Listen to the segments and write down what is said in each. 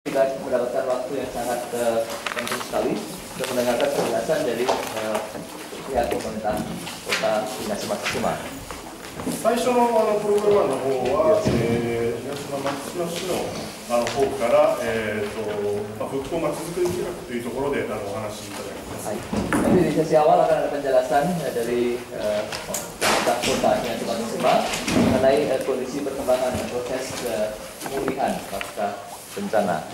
Kita mendapatkan waktu yang sangat penting sekali untuk mendengarkan penjelasan dari pihak pemerintah Kota Higashimatsushima. 最初のプログラムの方は、東松島市の方から、復興まちづくり計画というところでお話しいただきます。Nanti di sesi awal akan ada penjelasan dari pemerintah Kota Higashimatsushima mengenai kondisi perkembangan proses pemulihan pasca bencana.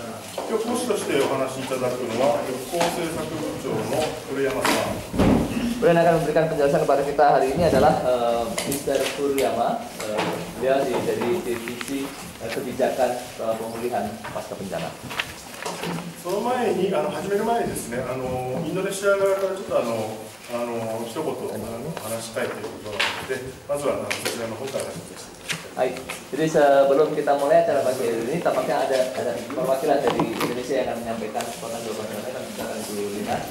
今日講師としてお話しいただくのは復興政策部長の古山さん。Kemudian akan memberikan penjelasan kepada kita hari ini adalah Mr. Furuyama, beliau dari divisi kebijakan pemulihan pasca bencana. その前に始める前にですね、インドネシア側からちょっと一言話したいということなので、まずはそちらの方から説明してください。 Baik, jadi sebelum kita mulai acara pagi hari ini, tampaknya ada perwakilan dari Indonesia yang akan menyampaikan sepotong dua penjelasan yang bisa akan dilihat.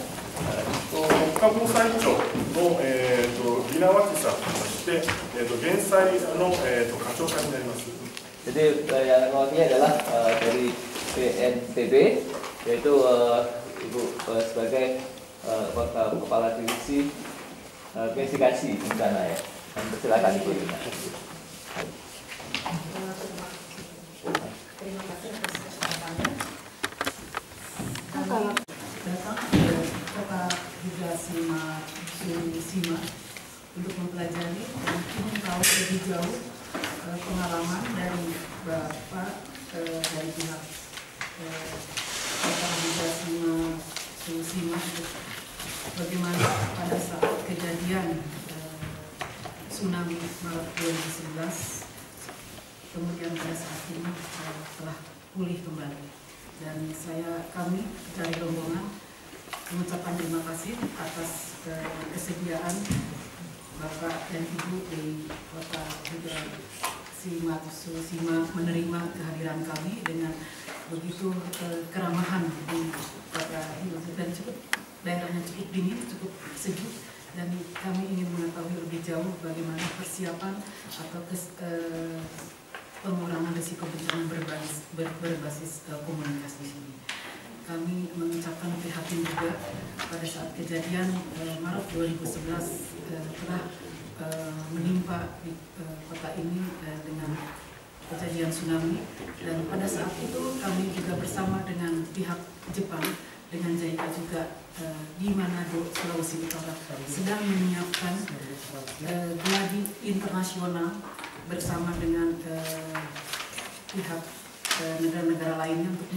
国家防災庁のリナワチさん、そして減災の課長官になります。 Jadi yang mewakili adalah dari BNPB, yaitu Ibu sebagai kepala divisi investigasi bencana ya. Silakan Ibu Lina. Terima kasih atas kesempatannya. Kami datang ke Kota Higashimatsushima untuk mempelajari dan ingin tahu lebih jauh pengalaman dari Bapak dari pihak Kota Higashimatsushima bagaimana pada saat kejadian tsunami Maret 2011. Kemudian pada saat ini telah pulih kembali dan kami dari rombongan mengucapkan terima kasih atas kesediaan Bapak dan Ibu di Kota Higashimatsushima menerima kehadiran kami dengan begitu keramahan di Kota Higashimatsushima dan daerahnya cukup dingin, cukup sejuk. Dan kami ingin mengetahui lebih jauh bagaimana persiapan atau pengurangan risiko bencana berbasis komunitas di sini. Kami mengucapkan prihatin juga pada saat kejadian Maret 2011 telah menimpa di kota ini dengan kejadian tsunami, dan pada saat itu kami juga bersama dengan pihak Jepang dengan JICA juga di Manado, Sulawesi Utara sedang menyiapkan gladi internasional bersama dengan pihak negara-negara lainnya untuk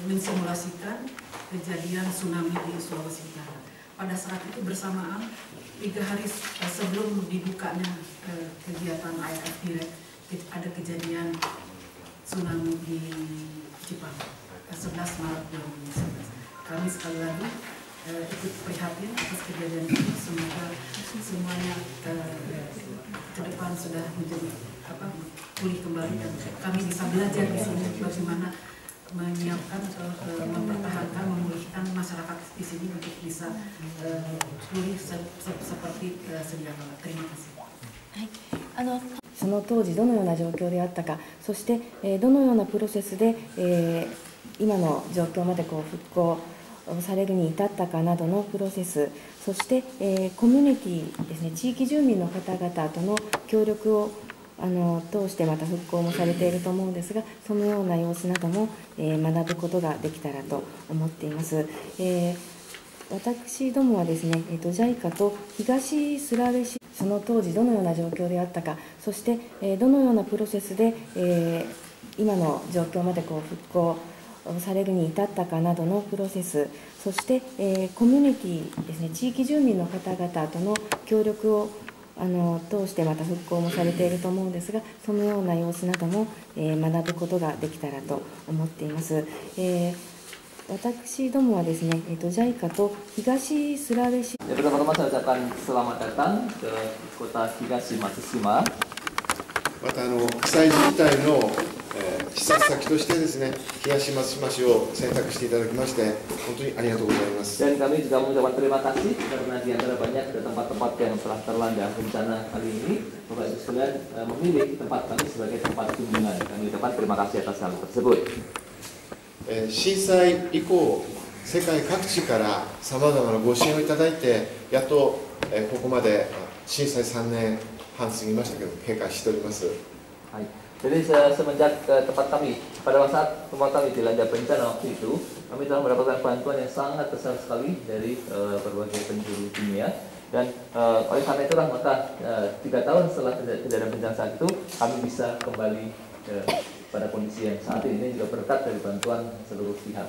mensimulasikan kejadian tsunami di Sulawesi Utara. Pada saat itu bersamaan 3 hari sebelum dibukanya kegiatan IFF Direct ada kejadian tsunami di Jepang 11 Maret 2011. Kami sekali lagi ikut prihatin atas kejadian ini. Semoga semuanya ke depan sudah menjadi pulih kembali dan kami bisa belajar di sini bagaimana menyiapkan atau mempertahankan, memulihkan masyarakat di sini untuk bisa pulih seperti sedia kala. Terima kasih. その当時どのような状況であったか、そしてどのようなプロセスで今の状況まで復興されるに至ったかなどのプロセス、そして、コミュニティですね、地域住民の方々との協力を通してまた復興もされていると思うんですが、そのような様子なども、学ぶことができたらと思っています。私どもはですね、JICA と東スラウェシ、その当時どのような状況であったか、そして、どのようなプロセスで、今の状況まで復興されるに至ったかなどのプロセス、そして、コミュニティですね、地域住民の方々との協力を通してまた復興もされていると思うんですが、そのような様子なども、学ぶことができたらと思っています。私どもはですね、JICA と東スラウェシ。Pertama-tama saya ucapkan selamat datang ke Kota Higashimatsushima. また被災自体の視察先としてですね、東松島市を選択していただきまして本当にありがとうございます。 Dan kami juga mengucapkan terima kasih karena di antara banyak tempat-tempat yang telah terlanda bencana kali ini, Bapak Ibu sekalian memilih tempat kami sebagai tempat kunjungan. Kami ucapkan terima kasih atas hal tersebut. 震災以降、世界各地からさまざまなご支援をいただいて、やっとここまで震災3年半過ぎましたけど、経過しております。はい。Jadi semenjak tempat kami, pada saat tempat kami dilanda bencana waktu itu, kami telah mendapatkan bantuan yang sangat besar sekali dari berbagai penjuru dunia. Dan oleh karena itulah maka 3 tahun setelah kejadian bencana saat itu, kami bisa kembali pada kondisi yang saat ini juga berkat dari bantuan seluruh pihak.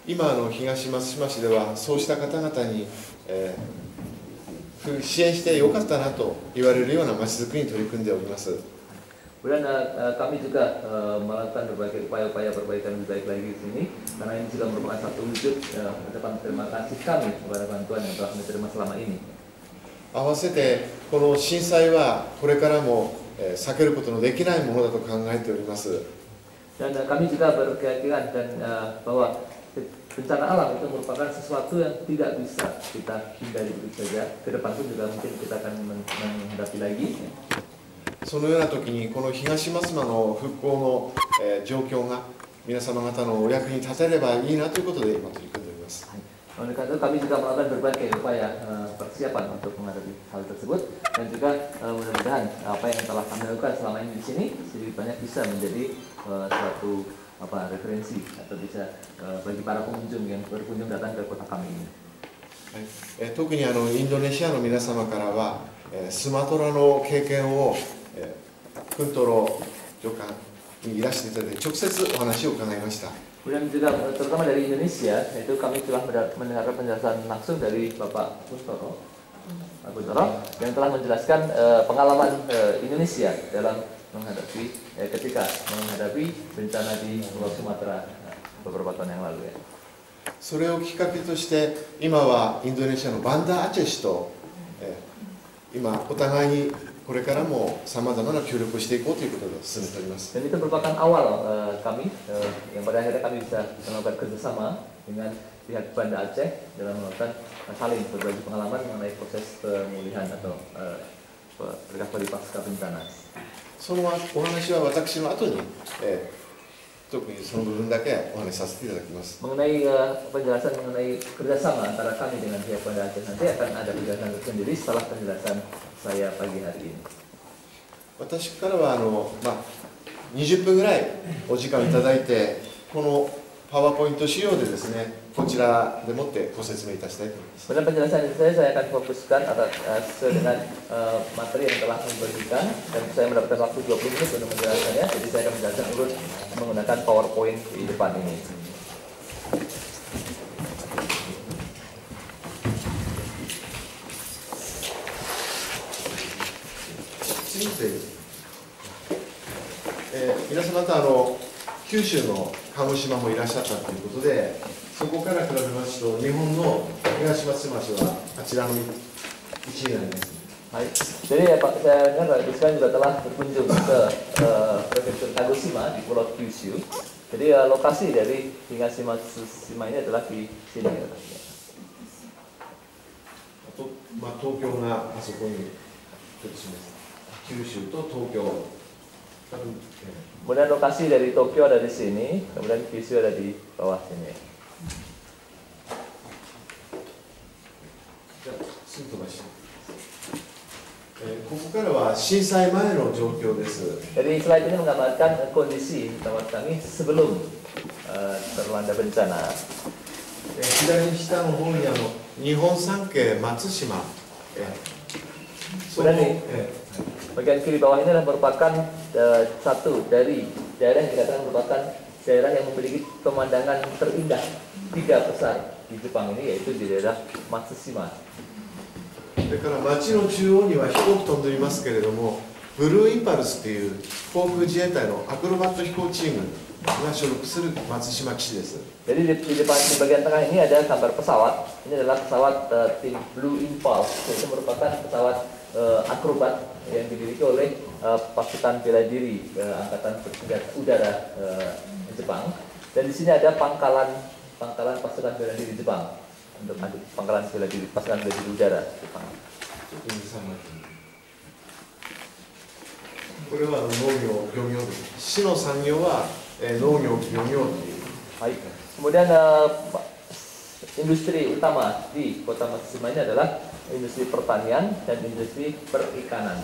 今東松島市ではそうした方々に、支援してよかったなと言われるようなまちづくりに取り組んでおります。Kemudian kami juga melakukan berbagai upaya-upaya perbaikan lebih baik lagi di sini, karena ini juga merupakan satu wujud ucapan terima kasih kami kepada bantuan yang telah kami terima selama ini. 合わせてこの震災はこれからも避けることのできないものだと考えております。 Dan kami juga berkeyakinan dan bahwa bencana alam itu merupakan sesuatu yang tidak bisa kita hindari begitu saja. Ke depan pun juga mungkin kita akan menghadapi lagi. そのような時にこの東松島の復興の、状況が皆様方のお役に立てればいいなということで今取り組んでおります。 Oleh karena itu kami juga melakukan berbagai upaya persiapan untuk menghadapi hal tersebut, dan juga mudah-mudahan apa yang telah kami lakukan selama ini di sini sedikit banyak bisa menjadi suatu referensi atau bisa bagi para pengunjung yang berkunjung datang ke kota kami ini. 特にインドネシアの皆様からはスマトラの経験をクントロ旅館にいらしていただいて直接お話を伺いました。 Kemudian juga terutama dari Indonesia, yaitu kami telah mendengar penjelasan langsung dari Bapak Kuntoro yang telah menjelaskan pengalaman Indonesia dalam menghadapi ketika menghadapi bencana di Pulau Sumatera beberapa tahun yang lalu ya. それをきっかけとして今はインドネシアのバンダーアチェ氏と今お互いにこれからもさまざまな協力をしていこうということで進めております。 Dan itu merupakan awal kami yang pada akhirnya kami bisa melakukan kerjasama dengan pihak Banda Aceh dalam melakukan saling berbagi pengalaman mengenai proses pemulihan atau recovery pasca bencana. そのお話は私の後に、特にその部分だけお話しさせていただきます。 Mengenai penjelasan mengenai kerjasama antara kami dengan pihak Banda Aceh nanti akan ada penjelasan tersendiri setelah penjelasan saya pagi hari ini. 私からは20分ぐらいお時間いただいて、このパワーポイント資料でですね、こちらでもってご説明いたしたいと思います。 Pada penjelasan saya akan fokuskan sesuai dengan materi yang telah diberikan, dan saya mendapatkan waktu 20 menit untuk menjelaskannya, jadi saya akan menjelaskan urut menggunakan PowerPoint di depan ini. Sini 皆様方九州の鹿児島もいらっしゃったということで、そこから比べますと日本の東松島市はあちらの位置になります。 Jadi Pak, saya dengar Pak Rizwan juga telah berkunjung ke Prefektur Kagoshima di Pulau Kyushu. Jadi lokasi dari Higashimatsuma ini adalah di sini. 東京があそこにちょっとします。九州と東京。 Kemudian lokasi dari Tokyo ada di sini, kemudian Kyushu ada di bawah sini. ここからは震災前の状況です。 Jadi slide ini menggambarkan kondisi tempat kami sebelum terlanda bencana. 左下の方に日本三景松島。 Kemudian bagian kiri bawah ini adalah merupakan satu dari daerah yang dikatakan merupakan daerah yang memiliki pemandangan terindah 3 besar di Jepang ini, yaitu di daerah Matsushima. それから町の中央には飛行機飛んでいますけれども、ブルーインパルスという航空自衛隊のアクロバット飛行チームが所属する松島基地です。 Jadi di bagian tengah ini ada gambar pesawat. Ini adalah pesawat tim Blue Impulse, yaitu merupakan pesawat akrobat yang dimiliki oleh pasukan bela diri angkatan bersenjata udara Jepang. Dan di sini ada pangkalan pasukan bela diri Jepang untuk pangkalan pasukan bela diri udara Jepang. これは農業漁業です。市の産業は農業漁業という Baik. Kemudian industri utama di Kota Matsushima ini adalah industri pertanian dan industri perikanan.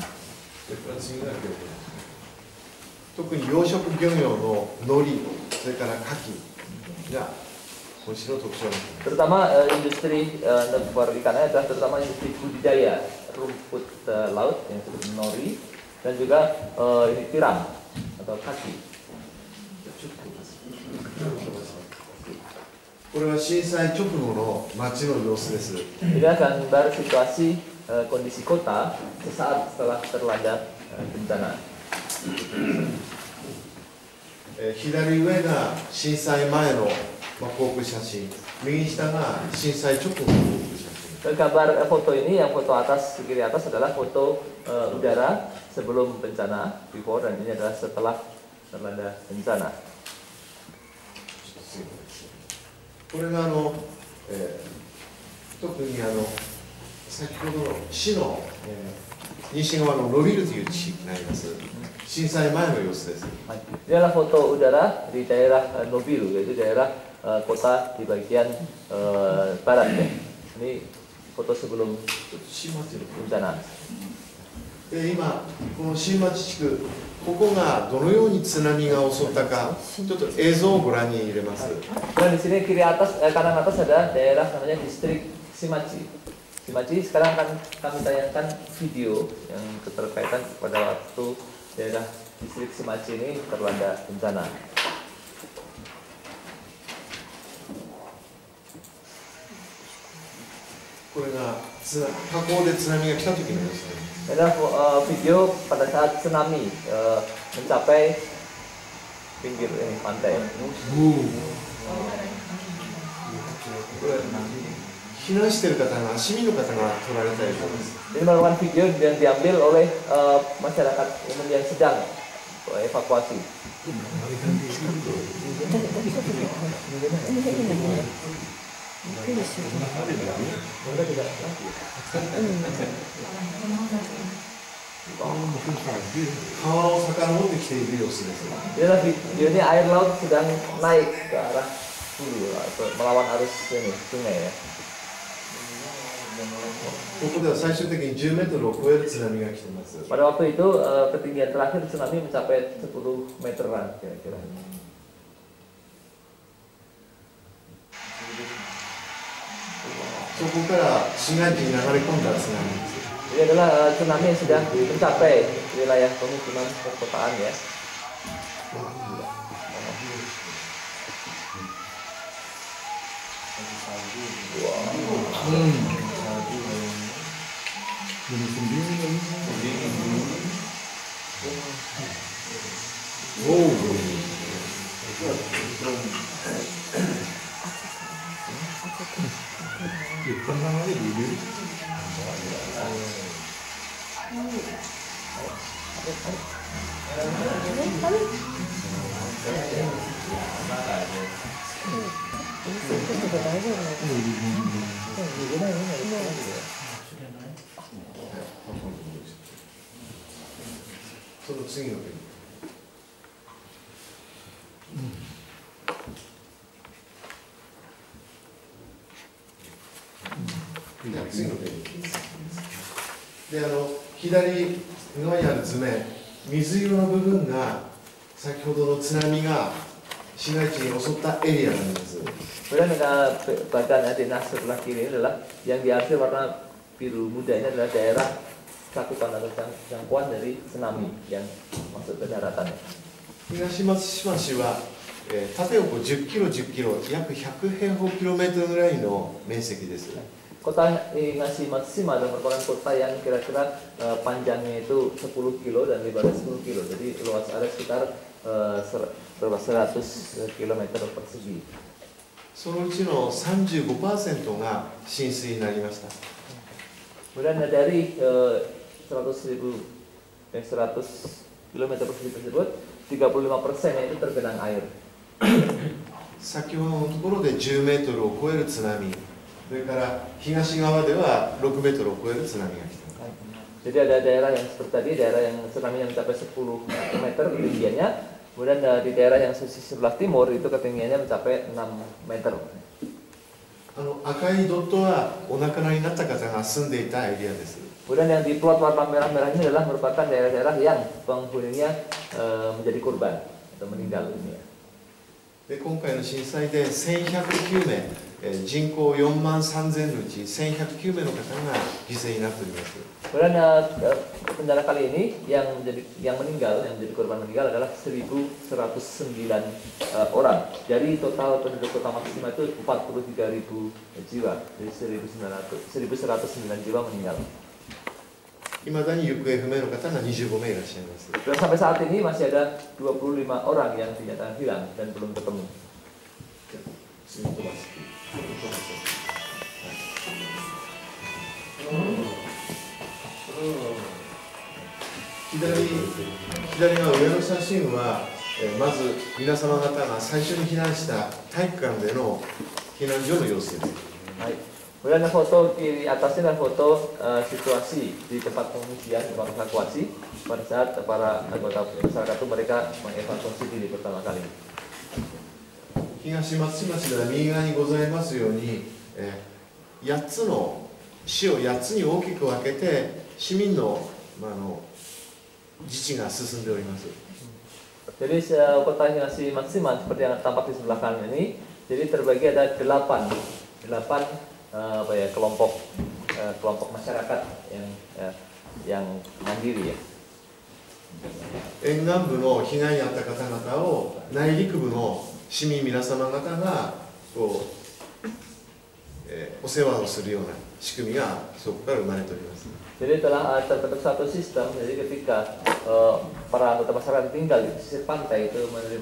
特に養殖漁業の海苔、それから牡蠣が今年の特徴になっています。 Terutama industri perikanan adalah terutama industri budidaya rumput laut yang disebut nori dan juga ini tiram atau kaki. これは震災直後の街の様子です。 Ini gambar situasi kondisi kota sesaat setelah terlanda bencana. 左上が震災前の航空写真、右下が震災直後の航空写真。 Gambar foto ini, yang foto atas kiri atas adalah foto udara sebelum bencana, before, dan ini adalah setelah terlanda bencana. これが特に先ほどの市の、西側のノビルという地域になります。震災前の様子です。 Ini adalah foto udara di daerah Nobiru, yaitu daerah kota di bagian barat ya. Ini foto sebelum bencana. 今この新町地区、ここがどのように津波が襲ったか、ちょっと映像をご覧に入れます。 Dan di sini kiri atas, kanan atas ada daerah namanya distrik Shimachi. Shimachi sekarang akan kami tayangkan video yang keterkaitan pada waktu daerah distrik Shimachi ini terlanda bencana. これが河口で津波が来た時の様子です。 Ini adalah video pada saat tsunami mencapai pinggir ini pantai. 避難している方が市民の方が撮られた映像です。 Ini merupakan video yang diambil oleh masyarakat umum yang sedang evakuasi. Ini 川を遡ってきている様子です。 adalah video ini air laut sedang naik ke arah hulu atau melawan arus ini sungai ya. ここでは最終的に10メートルを超える津波が来ています。 Pada waktu itu ketinggian terakhir tsunami mencapai 10 meteran kira-kira. そこから市街地に流れ込んだ津波です。 Ini adalah tsunami yang sudah mencapai wilayah pemukiman perkotaan ya.その次のページ。次のページ。で、左側にある図面、水色の部分が先ほどの津波が市街地に襲ったエリアになります。 Kemudian badan Adina sebelah kiri adalah yang diarsir warna biru muda, ini adalah daerah cakupan atau jangkauan dari tsunami yang masuk ke daratan. 東松島市は、縦横10キロ10キロ、約100平方キロメートルぐらいの面積です。 Kota Higashi Matsushima adalah merupakan kota yang kira-kira panjangnya itu 10 kilo dan lebarnya 10 kilo. Jadi luas area sekitar 100 km persegi. そのうちの 35% が浸水になりました。 Kemudian dari 100 km persegi tersebut 35% itu tergenang air. 先ほどのところで10メートルを超える津波、それから東側では6メートルを超える津波が来ています。 Jadi ada daerah yang seperti tadi, daerah yang tsunami yang mencapai 10 meter ketinggiannya, Kemudian di daerah yang sisi sebelah timur itu ketinggiannya mencapai 6 meter. 赤いドットはお亡くなりになった方が住んでいたエリアです。 Kemudian yang di plot warna merah-merah ini adalah merupakan daerah-daerah yang penghuninya menjadi korban atau meninggal dunia. で今回の震災で1109名、人口43,000のうち1109名の方が犠牲になっております。 Kemudian bencana kali ini yang meninggal, yang menjadi korban meninggal adalah 1.109 orang. Dari total penduduk kota Matsushima itu 43.000 jiwa, jadi 1.109 jiwa meninggal. いまだに行方不明の方が25名いらっしゃいます。 Dan sampai saat ini masih ada 25 orang yang dinyatakan hilang dan belum ketemu. 左側上の写真は、まず皆様方が最初に避難した体育館での避難所の様子です。 Kemudian foto kiri atasnya adalah foto situasi di tempat pengungsian, tempat evakuasi pada saat para anggota masyarakat itu mereka mengevakuasi diri pertama kali. 東松島市では右側にございますように、8つの市を8つに大きく分けて市民の、自治が進んでおります。 Jadi kota Higashi Matsushima seperti yang tampak di sebelah kanan ini, jadi terbagi ada 8 kelompok masyarakat yang mandiri ya. 沿岸部の被害に遭った方々を内陸部の市民皆様方がお世話をするような仕組みがそこから生まれております。 Jadi telah terbentuk satu sistem, jadi ketika para anggota masyarakat tinggal di sisi pantai itu mengalami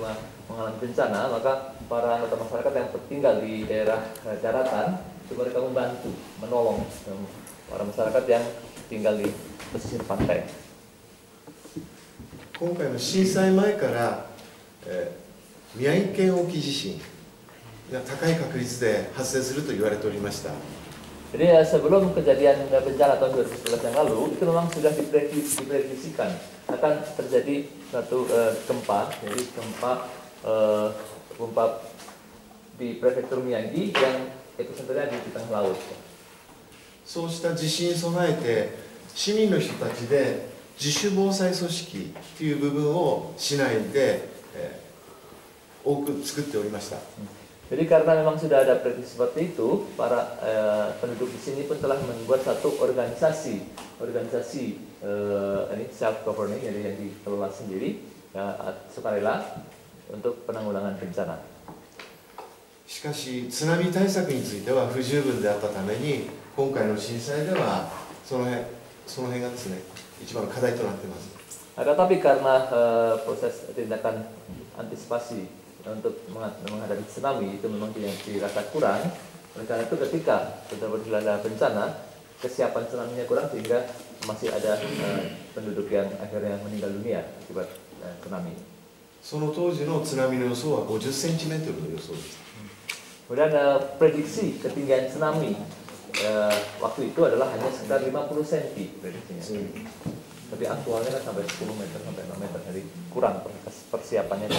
bencana, maka para anggota masyarakat yang tinggal di daerah daratan itu mereka membantu, menolong para masyarakat yang tinggal di pesisir pantai. 今回の震災前から、宮城県沖地震が高い確率で発生すると言われておりました。 Jadi sebelum kejadian bencana tahun 2011 yang lalu itu memang sudah diprediksikan akan terjadi satu gempa, jadi gempa di prefektur Miyagi yang epicenternya di tengah laut. そうした地震に備えて市民の人たちで自主防災組織という部分を市内で、多く作っておりました。 Jadi karena memang sudah ada prediksi seperti itu, para penduduk di sini pun telah membuat satu organisasi ini self governing, jadi yang dikelola sendiri, sukarela untuk penanggulangan bencana. しかし津波対策については不十分であったために今回の震災ではその辺がですね一番の課題となっています。 Tapi karena proses tindakan antisipasi untuk menghadapi tsunami itu memang yang dirasa kurang. Oleh karena itu ketika benar-benar ada bencana, kesiapan tsunami-nya kurang sehingga masih ada penduduk yang akhirnya meninggal dunia akibat tsunami. その当時の津波の予想は50センチメートルの予想です。 Kemudian prediksi ketinggian tsunami waktu itu adalah hanya sekitar 50 cm prediksinya. Tapi aktualnya kan sampai 10 meter sampai 6 meter, jadi kurang persiapannya.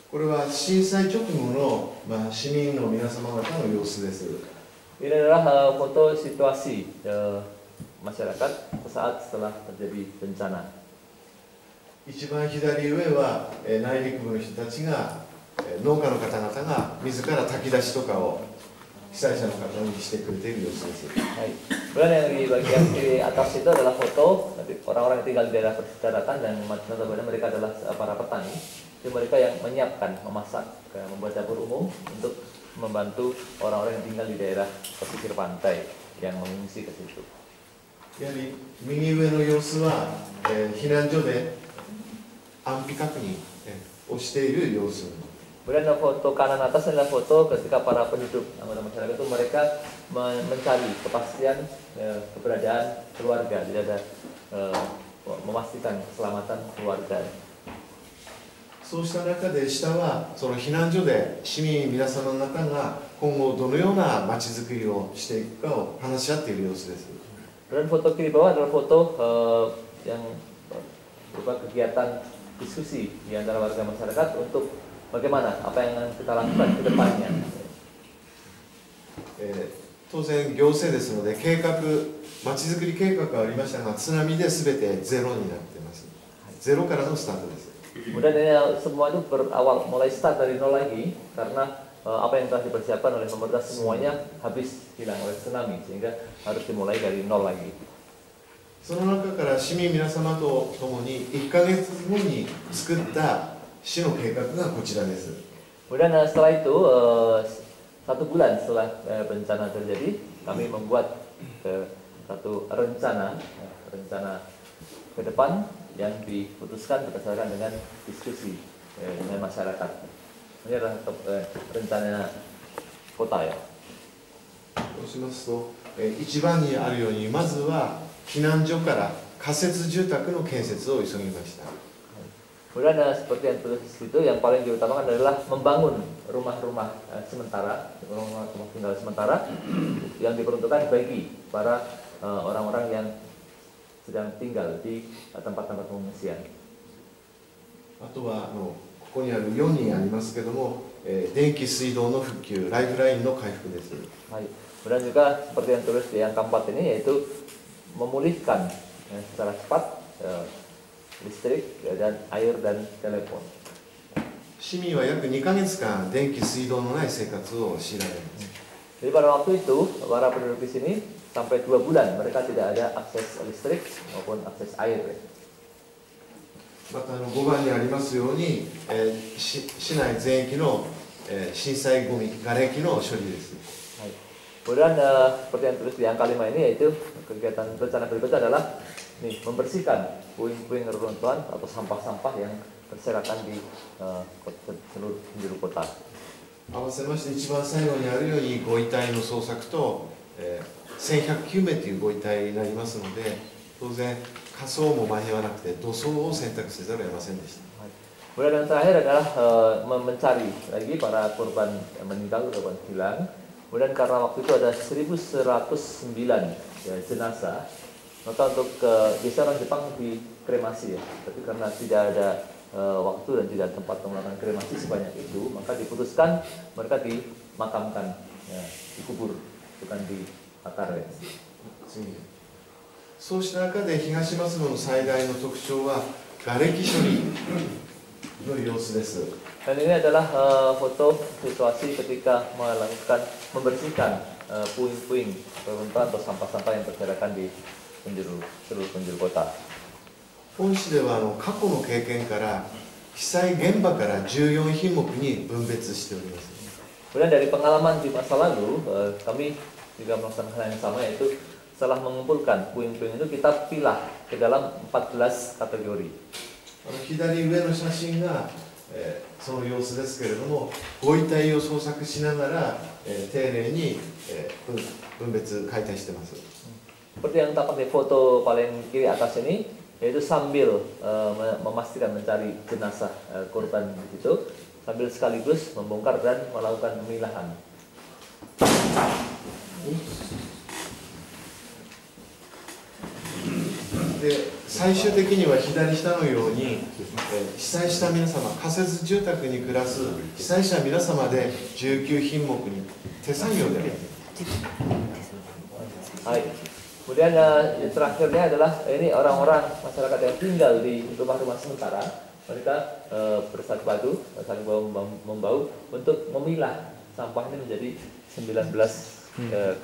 これは震災直後の、市民の皆様方の様子です。 Ini adalah foto situasi masyarakat saat setelah terjadi bencana. 一番左上は、内陸部の人たちが、農家の方々が自ら炊き出しとかを被災者の方にしてくれている様子です。 Kemudian yang di bagian kiri atas itu adalah foto orang-orang yang tinggal di daerah daratan dan mereka adalah para petani. Itu mereka yang menyiapkan, memasak, membuat dapur umum untuk membantu orang-orang yang tinggal di daerah pesisir pantai yang mengungsi ke situ. やはり右上の様子は、避難所で安否確認、をしている様子。 Kemudian foto kanan atas adalah foto ketika para penduduk anggota masyarakat itu mereka mencari kepastian keberadaan keluarga, jadi ada memastikan keselamatan keluarga. そうした中で下はその避難所で市民皆様方が今後どのようなまちづくりをしていくかを話し合っている様子です。 Dan foto kiri bawah adalah foto yang berupa kegiatan diskusi di antara warga masyarakat untuk bagaimana apa yang kita lakukan ke depannya. 当然行政ですので計画、まちづくり計画がありましたが津波で全てゼロになっています。ゼロからのスタートです。 Kemudian ini semua itu berawal mulai start dari nol lagi karena apa yang telah dipersiapkan oleh pemerintah semuanya habis hilang oleh tsunami sehingga harus dimulai dari nol lagi. その中から市民皆様と共に1ヶ月後に作った市の計画がこちらです。 Kemudian setelah itu 1 bulan setelah bencana terjadi kami membuat satu rencana ke depan yang diputuskan berdasarkan dengan diskusi dengan masyarakat. Ini adalah rencana kota ya. そうしますと、一番にあるようにまずは避難所から仮設住宅の建設を急ぎました。 Kemudian seperti yang tulis itu yang paling diutamakan adalah membangun rumah-rumah sementara, rumah tinggal sementara yang diperuntukkan bagi para orang-orang yang sedang tinggal di tempat-tempat pengungsian. あとはここにある4にありますけども、電気水道の復旧、ライフラインの回復です。 Kemudian juga seperti yang tulis di yang keempat ini yaitu memulihkan secara cepat listrik dan air dan telepon. 市民は約2ヶ月間電気水道のない生活を強いられます。 Jadi pada waktu itu para penduduk di sini sampai 2 bulan mereka tidak ada akses listrik maupun akses air. また5番にありますように、市内全域の、震災ゴミ、瓦礫の処理です。 Kemudian seperti yang tulis di angka 5 ini yaitu kegiatan bencana berikutnya adalah membersihkan puing-puing reruntuhan atau sampah-sampah yang berserakan di seluruh penjuru kota. 合わせまして一番最後にあるようにご遺体の捜索と、1109名というご遺体になりますので当然火葬も間に合わなくて土葬を選択せざるを得ませんでした。 Kemudian yang terakhir adalah mencari lagi para korban meninggal, korban hilang. Kemudian karena waktu itu ada 1109 jenazah, maka untuk biasa orang Jepang dikremasi ya. Tapi karena tidak ada waktu dan tidak tempat melakukan kremasi sebanyak itu, maka diputuskan mereka dimakamkan, ya, dikubur, bukan dibakar ya. そうした中で東松戸の最大の特徴は瓦礫処理の様子です。 Dan ini adalah foto situasi ketika membersihkan puing-puing reruntuhan atau sampah-sampah yang berserakan di seluruh penjuru kota. 本市では過去の経験から被災現場から14品目に分別しております。 Kemudian dari pengalaman di masa lalu, kami juga melakukan hal yang sama yaitu setelah mengumpulkan puing-puing itu kita pilah ke dalam 14 kategori. 左上の写真が、その様子ですけれども、ご遺体を捜索しながら、丁寧に、分別解体しています。 Seperti yang tampak di foto paling kiri atas ini, yaitu sambil memastikan mencari jenazah korban di situ, sambil sekaligus membongkar dan melakukan pemilahan. で最終的には左下のように、被災した皆様、仮設住宅に暮らす被災者皆様で19品目に手作業で Kemudian yang terakhirnya adalah ini orang-orang masyarakat yang tinggal di rumah-rumah sementara, mereka bersatu padu, saling bahu-membahu untuk memilah sampah ini menjadi 19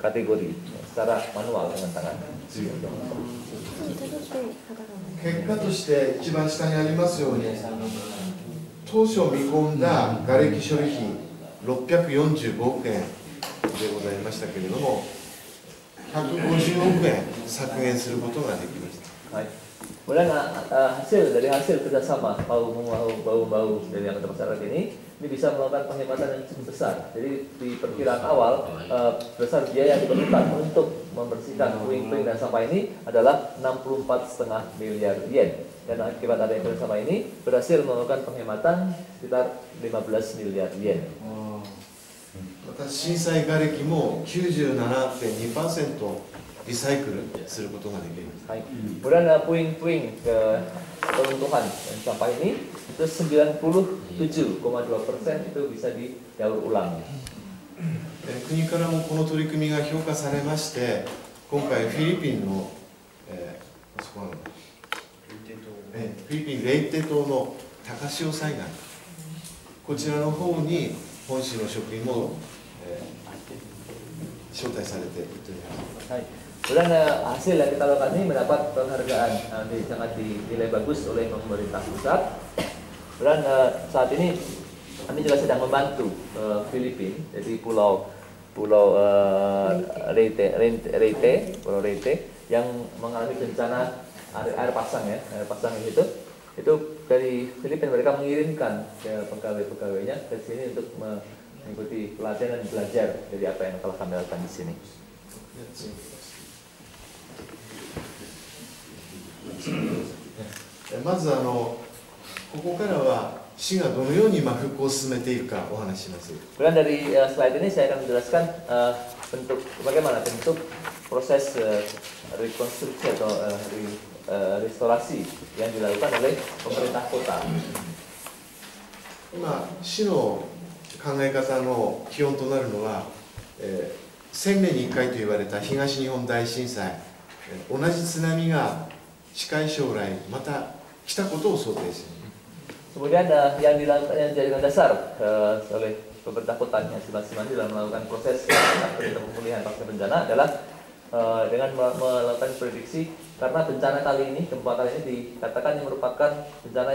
kategori secara manual dengan tangan. 結果として一番下にありますように当初見込んだ瓦礫処理費645億円でございましたけれども150億円削減することができました。 Kemudian dari hasil kerjasama bahu-membahu dari anggota masyarakat ini bisa melakukan penghematan yang cukup besar. Jadi di perkiraan awal besar biaya yang diperlukan untuk membersihkan puing-puing dan sampah ini adalah 64,5 miliar yen. Dan akibat adanya kerjasama ini berhasil melakukan penghematan sekitar 15 miliar yen. また震災瓦礫も 97.2%リサイクルすることができる。 Kemudian puing-puing ke peruntuhan sampah ini itu 97,2% itu bisa didaur ulang. 国からもこの取り組みが評価されまして、今回フィリピンの、そこのフィリピンレイテ島の高潮災害、こちらの方に本市の職員も、招待されていっております。 Kemudian hasil yang kita lakukan ini mendapat penghargaan sangat dinilai bagus oleh pemerintah pusat. Dan saat ini kami juga sedang membantu Filipina, jadi pulau Leyte yang mengalami bencana air pasang ya, air pasang itu dari Filipina mereka mengirimkan pegawai-pegawainya ke sini untuk mengikuti pelatihan dan belajar dari apa yang telah kami lakukan di sini. まずここからは市がどのように今復興を進めているかお話しします。 Kemudian dari slide ini saya akan menjelaskan bagaimana bentuk proses rekonstruksi atau restorasi yang dilakukan oleh pemerintah kota. 今市の考え方の基本となるのは、1000年に1回と言われた東日本大震災、同じ津波が近い将来また来たことを想定している。 Kemudian yang dijadikan dasar oleh pemerintah kota yang masing-masing dalam melakukan proses pemulihan pasca bencana adalah dengan melakukan prediksi, karena bencana kali ini, gempa kali ini dikatakan yang merupakan bencana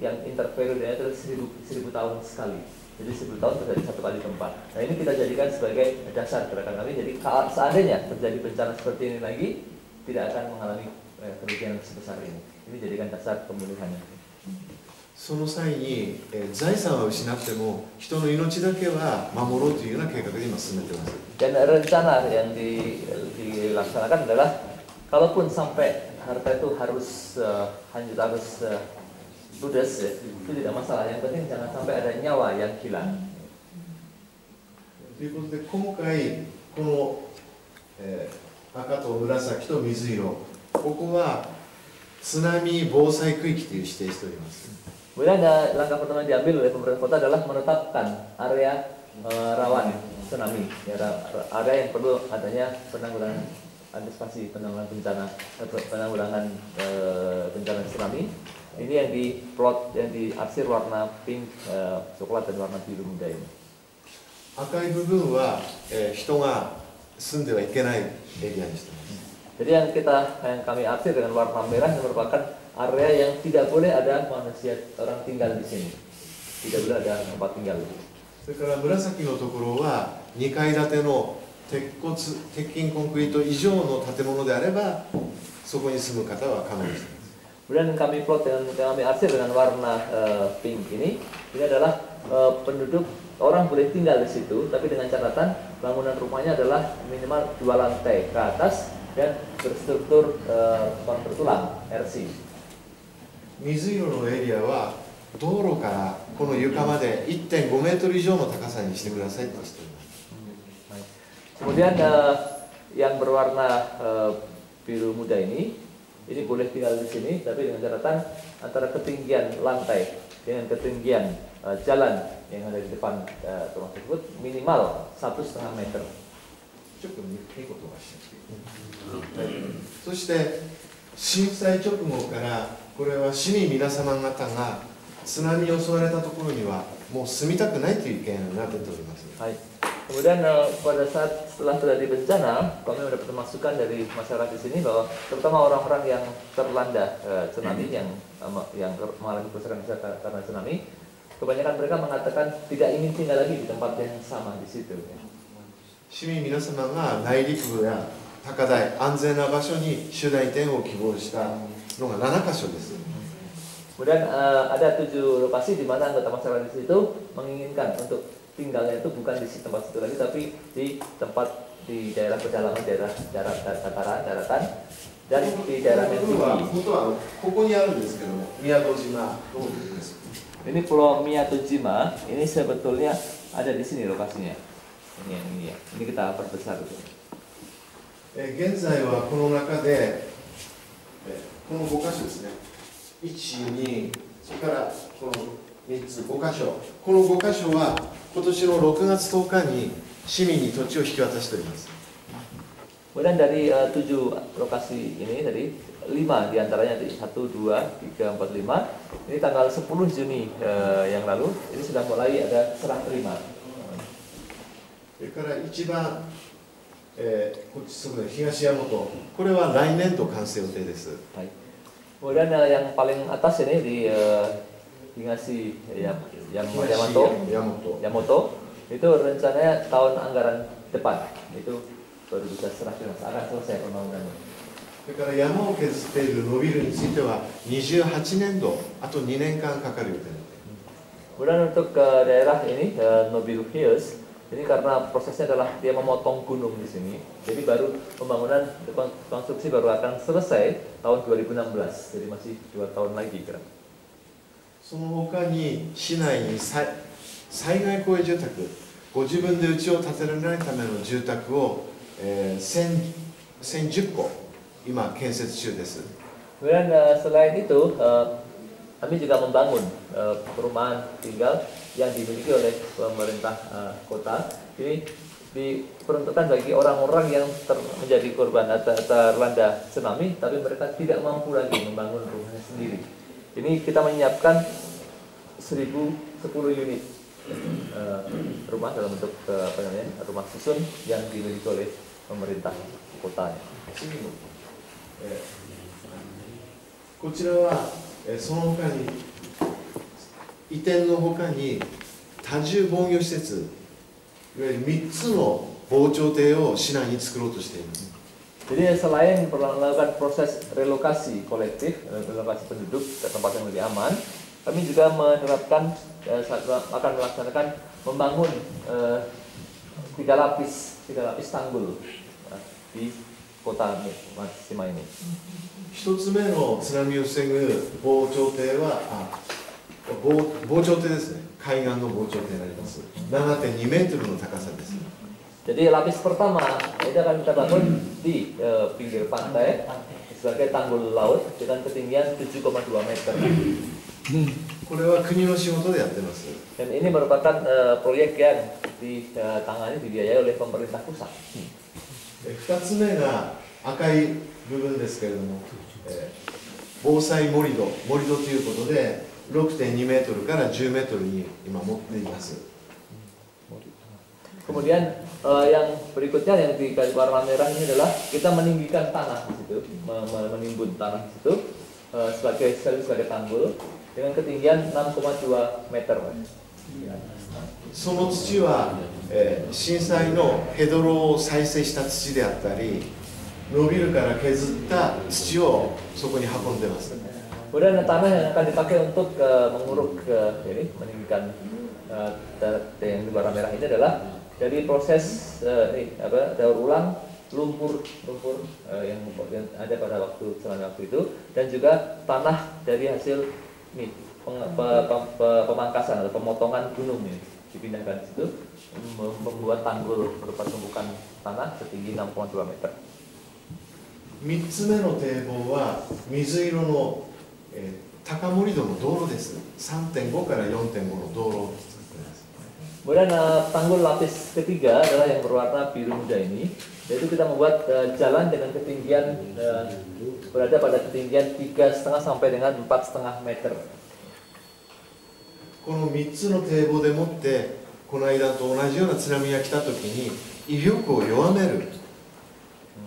yang interperiodenya itu 1000 tahun sekali. Jadi 10 tahun terjadi satu kali gempa. Nah ini kita jadikan sebagai dasar gerakan kami. Jadi seandainya terjadi bencana seperti ini lagi, tidak akan mengalami kerugian sebesar ini. Ini jadikan dasar pemulihannya. その際に、財産は失っても人の命だけは守ろうというような計画で今進めています。 Dan rencana yang dilaksanakan adalah kalaupun sampai harta itu harus ludes, itu tidak masalah. Yang penting jangan sampai ada nyawa yang hilang. ということで今回この、赤と紫と水色、ここは津波防災区域という指定しております。 Kemudian langkah pertama yang diambil oleh pemerintah kota adalah menetapkan area rawan tsunami, area yang perlu adanya penanggulangan antisipasi penanggulangan bencana tsunami. Ini yang diarsir warna pink, coklat dan warna biru muda ini. 赤い部分は、人が住んではいけないエリアにしています。 Jadi yang kami arsir dengan warna merah yang merupakan area yang tidak boleh ada manusia orang tinggal di sini, tidak boleh ada tempat tinggal. それから紫のところは2階建ての鉄筋コンクリート以上の建物であればそこに住む方は可能です。 Kemudian kami arsir dengan warna pink ini adalah penduduk orang boleh tinggal di situ, tapi dengan catatan bangunan rumahnya adalah minimal 2 lantai ke atas dan berstruktur bertulang RC. 水色のエリアは道路からこの床まで 1.5 メートル以上の高さにしてくださいとしています。 Kemudian yang berwarna biru muda ini boleh tinggal di sini, tapi dengan catatan antara ketinggian lantai dengan ketinggian jalan yang ada di depan rumah tersebut minimal 1,5 meter. そして震災直後からこれは市民皆様方が津波に襲われたところにはもう住みたくないという意見が出ております。 Kemudian pada saat setelah terjadi bencana, kami mendapat masukan dari masyarakat di sini bahwa terutama orang-orang yang terlanda tsunami, yang mengalami kerusakan karena tsunami, kebanyakan mereka mengatakan tidak ingin tinggal lagi di tempat yang sama di situ. 市民皆様が内陸部や高台安全な場所に集団移転を希望したのが7カ所です。 Kemudian ada 7 lokasi di mana anggota masyarakat di situ menginginkan untuk tinggalnya itu bukan di tempat situ lagi, tapi di tempat di daerah pedalaman, daerah daratan, dan di daerah yang tinggi. Ini Pulau Miyatojima, ini sebetulnya ada di sini lokasinya. Ini kita perbesar itu. 現在はこの中で、この5箇所ですね、1、2、それからこの3つ、5箇所、この5箇所は今年の6月10日に市民に土地を引き渡しております。Kemudian dari 7 lokasi ini tadi 5 diantaranya di 1, 2, 3, 4, 5 ini tanggal 10 Juni yang lalu ini sudah mulai ada serah terima. それから一番、こっちすぐ東大和、これは来年度完成予定です。Kemudian yang paling atas ini di Higashi Yamamoto itu rencananya tahun anggaran depan itu baru bisa serah terima, akan selesai pembangunannya. それから山を削っている伸びるについては28年度、あと2年間かかる予定です。 Kemudian untuk daerah ini Nobiru Hills ini karena prosesnya adalah dia memotong gunung di sini, jadi baru pembangunan konstruksi baru akan selesai tahun 2016, jadi masih 2 tahun lagi kira. その他に市内に災害公営住宅、ご自分で家を建てられないための住宅を、1010戸今建設中です。 Kemudian selain itu kami juga membangun perumahan tinggal yang dimiliki oleh pemerintah kota. Ini diperuntukkan bagi orang-orang yang menjadi korban atau terlanda tsunami, tapi mereka tidak mampu lagi membangun rumahnya sendiri. Ini kita menyiapkan 1010 unit rumah dalam bentuk rumah susun yang dimiliki oleh pemerintah kota. こちらはその他に移転の他に多重防御施設、いわゆる3つの防潮堤を市内に作ろうとしています。 Jadi selain melakukan proses relokasi kolektif, relokasi penduduk ke tempat yang lebih aman, kami juga menerapkan akan melaksanakan membangun 3 lapis tanggul di kota Matsushima ini. 1つ目の津波を防ぐ防潮堤は防潮堤ですね、海岸の防潮堤になります。 7.2 メートルの高さです。 Jadi lapis pertama itu akan kita bangun di pinggir pantai sebagai tanggul laut dengan ketinggian 7,2 meter. これは国の仕事でやってます。 Dan ini merupakan proyek yang ditangani dibiayai oleh pemerintah pusat. 2つ目が赤い部分ですけれども、防災盛り土ということで 6.2 メートルから10メートルに今持っています。 Kemudian yang berikutnya yang di garis warna merah ini adalah kita meninggikan tanah di situ, menimbun tanah di situ sebagai tanggul dengan ketinggian 6,2 meter. その土は、震災のヘドロを再生した土であったり、伸びるから削った土をそこに運んでます。 Kemudian tanah yang akan dipakai untuk menguruk meninggikan yang di warna merah ini adalah dari proses daur ulang lumpur yang ada pada waktu tsunami waktu itu, dan juga tanah dari hasil pemangkasan atau pemotongan gunung ini dipindahkan di situ, membuat tanggul berupa tumpukan tanah setinggi 6,2 meter. 3つ目の堤防は水色の、高盛土の道路です。 3.5 から 4.5 の道路を作っています。 Kemudian tanggul lapis ketiga adalah yang berwarna biru muda ini, yaitu kita membuat jalan dengan ketinggian berada pada ketinggian 3,5 sampai dengan 4,5 meter. この3つの堤防でもってこの間と同じような津波が来た時に威力を弱める、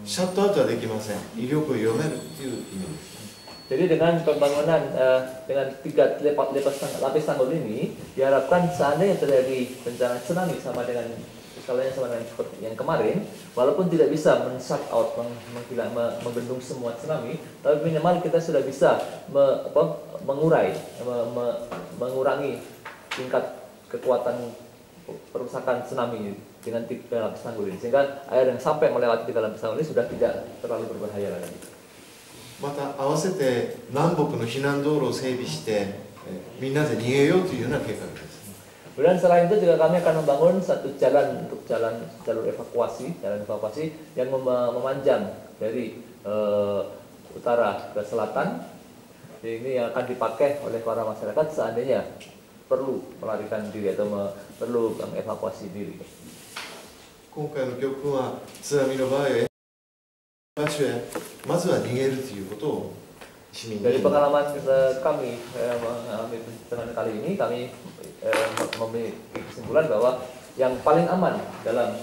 シャットアウトはできません。威力を弱めるという意味です。 Jadi dengan pembangunan dengan 3 lapis tanggul ini diharapkan seandainya terjadi bencana tsunami sama dengan skalanya sama dengan yang kemarin, walaupun tidak bisa men-shut out, membendung semua tsunami, tapi minimal kita sudah bisa mengurangi tingkat kekuatan perusakan tsunami dengan 3 lapis tanggul ini, sehingga air yang sampai melewati 3 lapis tanggul ini sudah tidak terlalu berbahaya lagi. また合わせて南北の避難道路を整備して、みんなで逃げようというような計画です。Kemudian selain itu juga kami akan membangun satu jalan untuk jalur evakuasi yang memanjang dari utara ke selatan. Ini yang akan dipakai oleh para masyarakat seandainya perlu melarikan diri atau perlu mengevakuasi diri. 今回の教訓は津波の場合は場所へまずは逃げるということを市民に Dari pengalaman kami mengalami bencana kali ini, kami memiliki kesimpulan bahwa yang paling aman dalam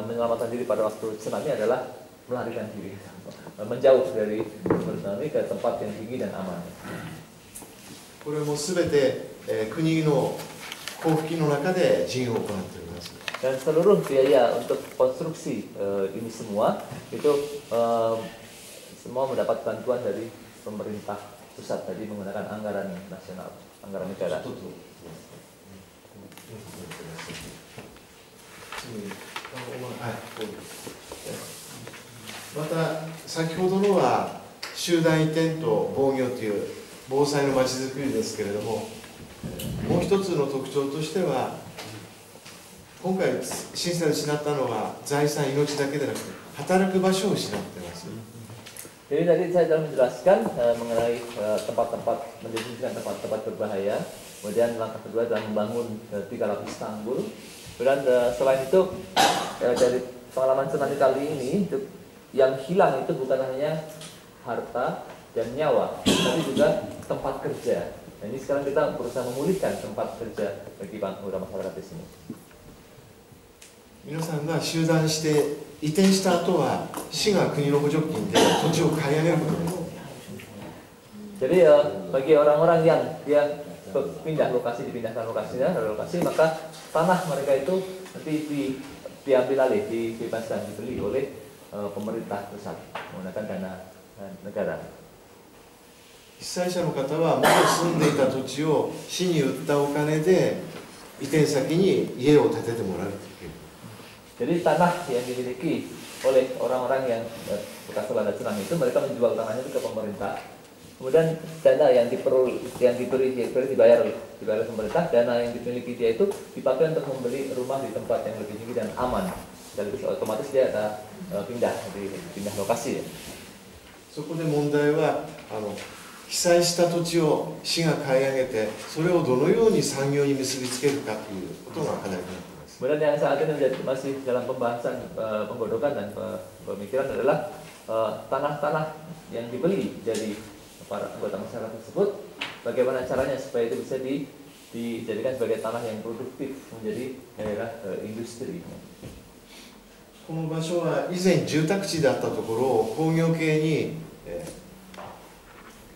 menyelamatkan diri pada waktu tsunami adalah melarikan diri, menjauh dari tsunami ke tempat yang tinggi dan aman. これもすべて国の交付金の中で事業を行っております。 Dan seluruh biaya untuk konstruksi ini semua itu semua mendapat bantuan dari pemerintah pusat tadi menggunakan anggaran nasional, anggaran negara. また先ほどのは集団移転と防御という防災のまちづくりですけれども、もう一つの特徴としては今回震災で失ったのは財産命だけでなくて働く場所を失っています。 Jadi tadi saya sudah menjelaskan mengenai tempat-tempat mendirikan tempat-tempat berbahaya. Kemudian langkah kedua adalah membangun 3 lapis tanggul. Dan selain itu dari pengalaman tsunami kali ini yang hilang itu bukan hanya harta dan nyawa, tapi juga tempat kerja. Nah, ini sekarang kita berusaha memulihkan tempat kerja bagi pengguna masyarakat di sini. 皆さんが集団して移転した後は市が国の補助金で土地を買い上げることです。 Jadi bagi orang-orang yang dia pindah lokasi, dipindahkan lokasinya, relokasi, maka tanah mereka itu nanti diambil alih, dibebaskan, dibeli oleh pemerintah pusat menggunakan dana negara. 被災者の方は元住んでいた土地を市に売ったお金で移転先に家を建ててもらうという。 Jadi tanah yang dimiliki oleh orang-orang yang bekas dilanda tsunami itu mereka menjual tanahnya itu ke pemerintah. Kemudian dana yang dibayar pemerintah, dana yang dimiliki dia itu dipakai untuk membeli rumah di tempat yang lebih tinggi dan aman. Dan otomatis dia ada pindah lokasi. そこで問題は被災した土地を市が買い上げてそれをどのように産業に結びつけるかということが課題になっています。 Kemudian yang saat ini masih dalam pembahasan penggodokan dan pemikiran adalah tanah-tanah yang dibeli dari para anggota masyarakat tersebut, bagaimana caranya supaya itu bisa dijadikan sebagai tanah yang produktif menjadi daerah industri. この場所は以前住宅地だったところを工業系に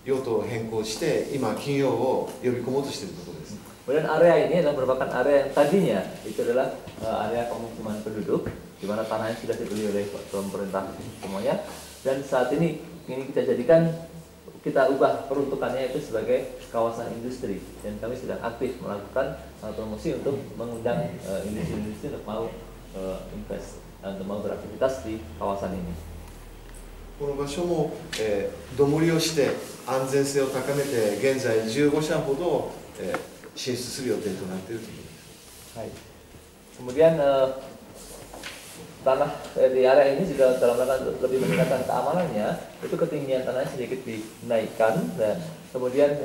用途を変更して今企業を呼び込もうとしているところです。 Kemudian area ini adalah merupakan area yang tadinya itu adalah area pemukiman penduduk, di mana tanahnya sudah dibeli oleh pemerintah semuanya, dan saat ini kita jadikan, kita ubah peruntukannya itu sebagai kawasan industri, dan kami sedang aktif melakukan promosi untuk mengundang industri-industri untuk mau invest, untuk mau beraktivitas di kawasan ini. この場所も土盛りをして安全性を高めて現在15社ほど進出する予定となっているということです。 Kemudian tanah di area ini juga dalam rangka lebih meningkatkan keamanannya, itu ketinggian tanahnya sedikit dinaikkan dan kemudian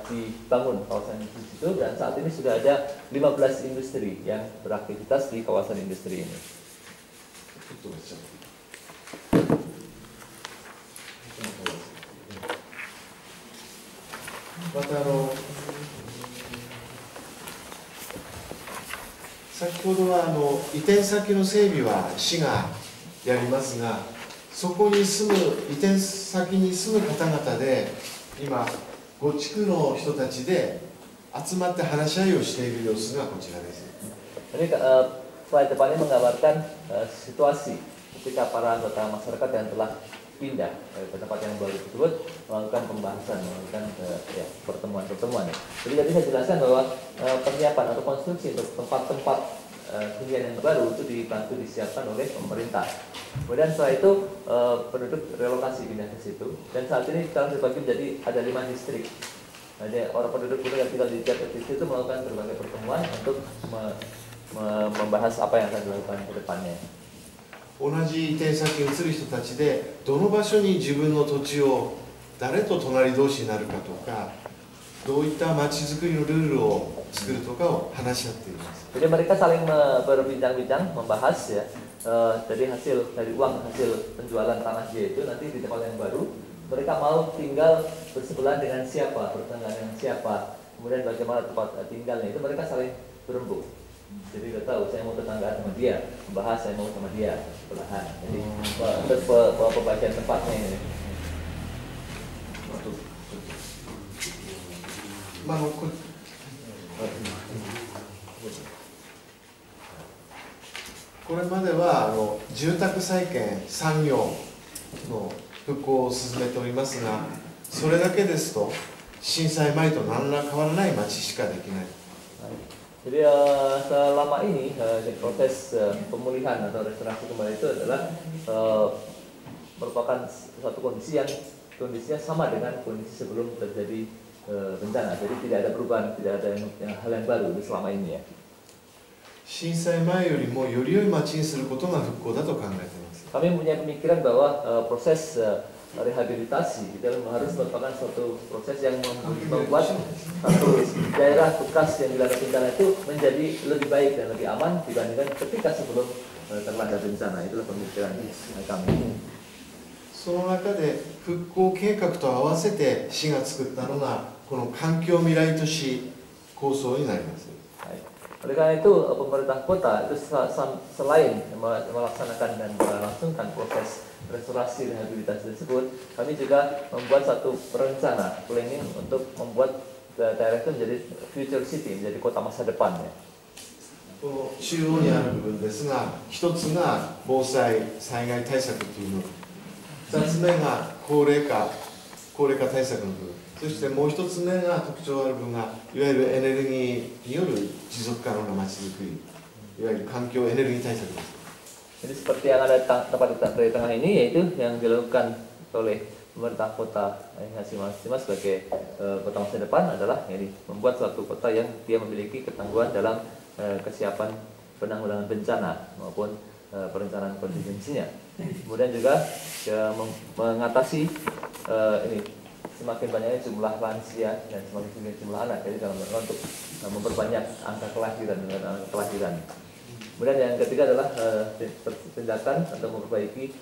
dibangun kawasan industri itu, dan saat ini sudah ada 15 industri yang beraktivitas di kawasan industri ini. また先ほどは移転先の整備は市がやりますが、そこに住む移転先に住む方々で今5地区の人たちで集まって話し合いをしている様子がこちらです。 Jadi slide depan ini menggambarkan situasi ketika para anggota masyarakat yang telah pindah ke tempat yang baru tersebut melakukan pembahasan, melakukan pertemuan-pertemuan. Jadi tadi saya jelaskan bahwa persiapan atau konstruksi untuk tempat-tempat hunian yang baru itu dibantu disiapkan oleh pemerintah. Kemudian setelah itu penduduk relokasi pindah ke situ, dan saat ini sekarang dibagi menjadi ada 5 distrik. Jadi orang penduduk yang tinggal di Jakarta itu melakukan berbagai pertemuan untuk membahas apa yang akan dilakukan ke depannya. 同じ移転先に移る人たちでどの場所に自分の土地を誰と隣同士になるかとか、どういった街づくりのルールを作るとかを話し合っています。Jadi mereka saling berbincang-bincang, membahas ya. Dari uang hasil penjualan tanah dia itu nanti di tempat yang baru mereka mau tinggal bersebelahan dengan siapa, bertetangga dengan siapa, kemudian bagaimana tempat tinggalnya itu mereka saling berembuk. Jadi udah tahu saya mau tetanggaan sama dia, membahas saya mau sama dia sebelahan. Jadi untuk pembagian tempatnya ini. これまでは住宅再建、産業の復興を進めておりますが、それだけですと震災前と何ら変わらない町しかできない。 Jadi selama ini proses pemulihan atau restorasi kembali itu adalah merupakan suatu kondisinya sama dengan kondisi sebelum terjadi bencana. Jadi tidak ada perubahan, tidak ada hal yang baru selama ini ya. 震災前よりもより良い町にすることが復興だと考えています。 Kami punya pemikiran bahwa proses rehabilitasi itu harus merupakan suatu proses yang membuat satu daerah bekas yang dilanda bencana itu menjadi lebih baik dan lebih aman dibandingkan ketika sebelum terlanda bencana. Itulah pemikiran kami. その中で復興計画と合わせて市が作ったのがこの環境未来都市構想になります。 Oleh karena itu pemerintah kota itu selain melaksanakan dan melangsungkan proses restorasi rehabilitasi tersebut, kami juga membuat satu rencana planning untuk membuat daerah itu menjadi future city, menjadi kota masa depan ya. この中央にある部分ですが、一つが防災・災害対策というの、二つ目が高齢化対策の部分、そしてもう一つ目が特徴ある部分がいわゆるエネルギーによる持続可能なまちづくり、いわゆる環境エネルギー対策です。 Jadi seperti yang ada tempat di tengah ini yaitu yang dilakukan oleh pemerintah kota Hiroshima sebagai kota masa depan adalah ini membuat suatu kota yang dia memiliki ketangguhan dalam kesiapan penanggulangan bencana maupun perencanaan kontingensinya. Kemudian juga mengatasi ini semakin banyaknya jumlah lansia dan semakin tinggi jumlah anak, jadi dalam rangka untuk memperbanyak angka kelahiran. Kemudian yang ketiga adalah tindakan atau memperbaiki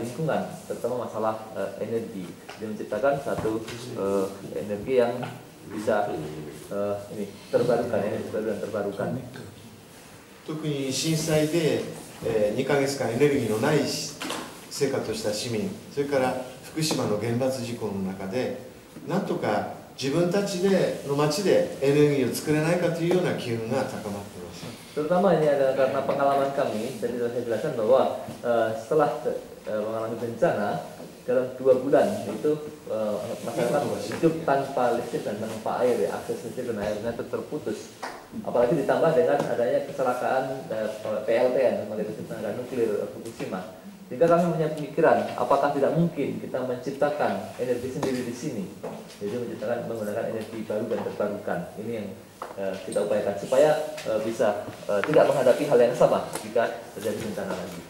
lingkungan, terutama masalah energi, dan menciptakan satu energi yang bisa ini terbarukan, energi baru dan terbarukan. 特に震災で2ヶ月間エネルギーのない生活をした市民、それから福島の原発事故の中でなんとか自分たちの町でエネルギーを作れないかというような機運が高まっています。 Terutama ini adalah karena pengalaman kami, jadi saya jelaskan bahwa setelah mengalami bencana dalam 2 bulan itu masyarakat hidup tanpa listrik dan tanpa air, ya, akses listrik dan airnya terputus. Apalagi ditambah dengan adanya kecelakaan PLTN, pembangkit tenaga nuklir Fukushima. Sehingga kami punya pemikiran, apakah tidak mungkin kita menciptakan energi sendiri di sini, jadi menciptakan menggunakan energi baru dan terbarukan. Ini yang kita upayakan supaya bisa tidak menghadapi hal yang sama jika terjadi bencana lagi.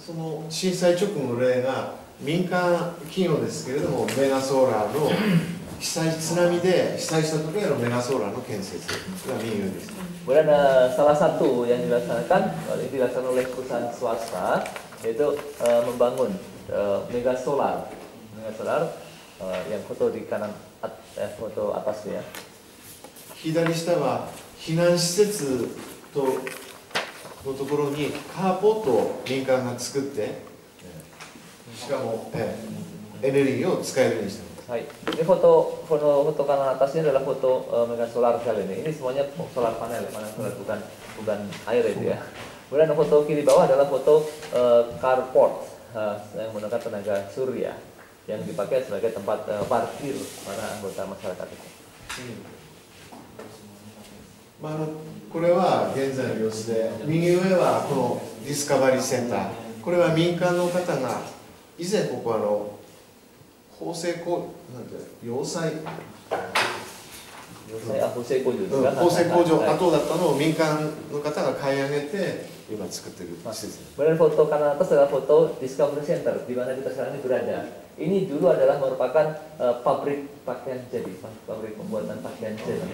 その震災直後の例が民間企業ですけれども、メガソーラーの津波で被災した時のメガソーラーの建設が民有です。 Kemudian salah satu yang dilaksanakan oleh perusahaan swasta yaitu membangun mega solar yang foto di kanan foto atasnya. 左下は避難施設のところにカーポットを民間が作って、しかもエネルギーを使えるようにしています。 Hai. Ini foto kanan atasnya adalah foto mega solar cell ini. Ini semuanya solar panel, bukan air itu ya. Kemudian foto kiri bawah adalah foto carport yang menggunakan tenaga surya yang dipakai sebagai tempat parkir para anggota masyarakat itu. これは現在の様子で、右上はこのディスカバリーセンター、これは民間の方が以前ここ縫製工なんて要塞縫製工場ですか、縫製工場はい跡だったのを民間の方が買い上げて今作ってる施設。 Kemudian foto kanan atas adalah foto Discovery Center di mana kita sekarang ini berada. Ini dulu adalah merupakan pabrik pakaian jadi, pabrik pembuatan pakaian jadi.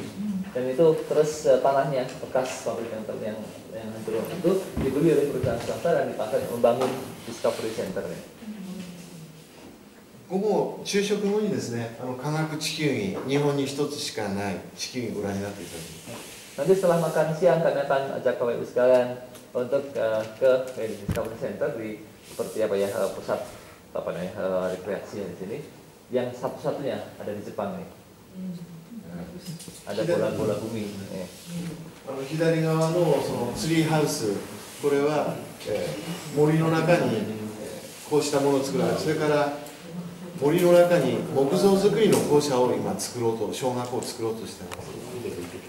Dan itu terus tanahnya bekas pabrik yang hancur itu dibeli oleh perusahaan swasta dan dipakai membangun Discovery Center ini. 午後昼食後にですね、科学地球儀、日本に一つしかない地球儀ご覧になっていただきます。 Nanti setelah makan siang kami akan ajak Bapak Ibu sekalian untuk ke Discovery Center di seperti apa ya pusat apa namanya rekreasi di sini yang satu-satunya ada di Jepang nih. Ada bola-bola bumi. 左側のそのツリーハウス、これは、森の中に、こうしたものを作られる。それから森の中に木造造りの校舎を今作ろうと、小学校を作ろうとしています。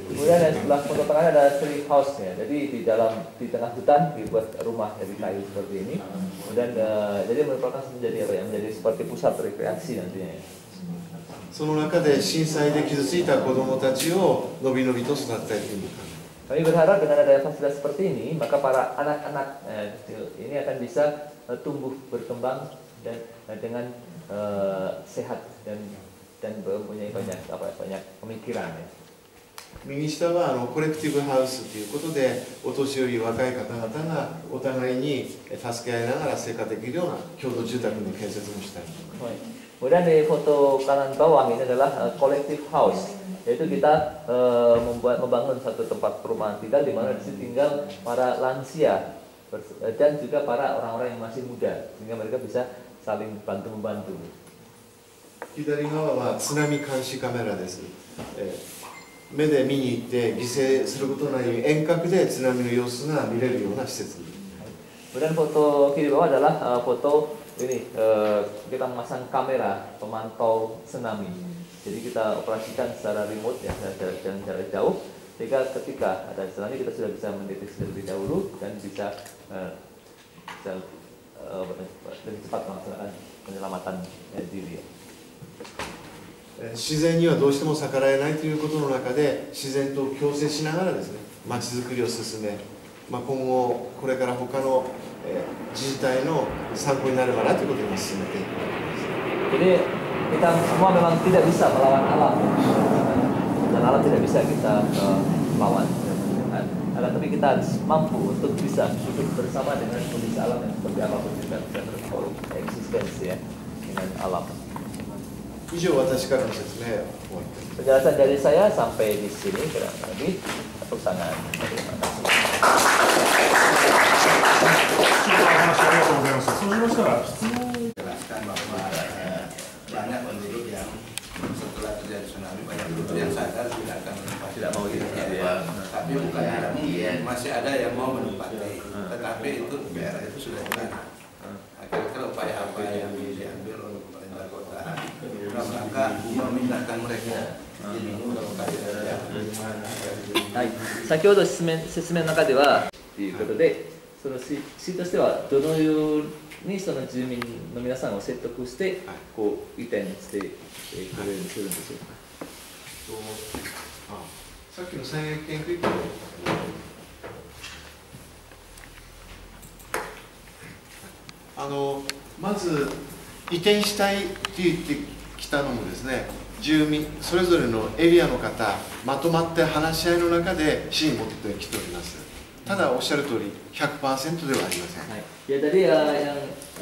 Kemudian yang sebelah foto tengah ada tree house nya. Jadi di tengah hutan dibuat rumah dari kayu seperti ini. Kemudian jadi merupakan menjadi seperti pusat rekreasi nantinya. その中で震災で傷ついた子どもたちをのびのびと育てたいというふうに考えます。 Kami berharap dengan adanya fasilitas seperti ini, maka para anak-anak kecil ini akan bisa tumbuh berkembang dan dengan sehat dan mempunyai banyak pemikiran ya. 右下はコレクティブハウスということで、お年寄り若い方々がお互いに助け合いながら生活できるような共同住宅の建設もしたい。 Kemudian di foto kanan bawah ini adalah collective house, yaitu kita membangun satu tempat perumahan tinggal di mana di situ tinggal para lansia dan juga para orang-orang yang masih muda sehingga mereka bisa saling bantu membantu. 左側は津波監視カメラです。目で見に行って犠牲することのない遠隔で津波の様子が見れるような施設。 Kemudian foto kiri bawah adalah foto ini kita memasang kamera pemantau tsunami. Jadi kita operasikan secara remote ya, dan jarak jauh. Sehingga ketika ada tsunami kita sudah bisa mendeteksi terlebih dahulu dan bisa lebih cepat melaksanakan penyelamatan diri. 自然にはどうしても逆らえないということの中で自然と共生しながらですね、まちづくりを進め、今後これから他の自治体の参考になればなということを今進めています。 Jadi kita semua memang tidak bisa melawan alam dan alam tidak bisa kita lawan. Tapi kita harus mampu untuk bisa hidup bersama dengan kondisi alam yang seperti apapun juga bisa terus eksistensi ya dengan alam. 以上私からの説明を終わります。 Penjelasan dari saya sampai di sini kurang lebih. Tepuk tangan. Terima kasih. ありがとうございます。そうしましたら質問 jelaskan bahwa banyak penduduk yang setelah terjadi tsunami banyak penduduk yang sadar tidak akan menempati Tidak mau gitu ya. tapi bukan tidak mungkin masih ada yang mau menempati tetapi itu daerah itu sudah hilang. Kira-kira upaya apa yang diambil oleh pemerintah kota dalam rangka memindahkan mereka ini ke lokasi daerah. はい、先ほど説明の中ではということで、その市としてはどのようにその住民の皆さんを説得してこう移転してくれるようにするんでしょうか。さっきの災害研究会まず移転したいって言ってきたのもですね、住民それぞれのエリアの方まとまって話し合いの中で市に持ってきております。ただおっしゃる通り 100% ではありません。 Ya tadi yang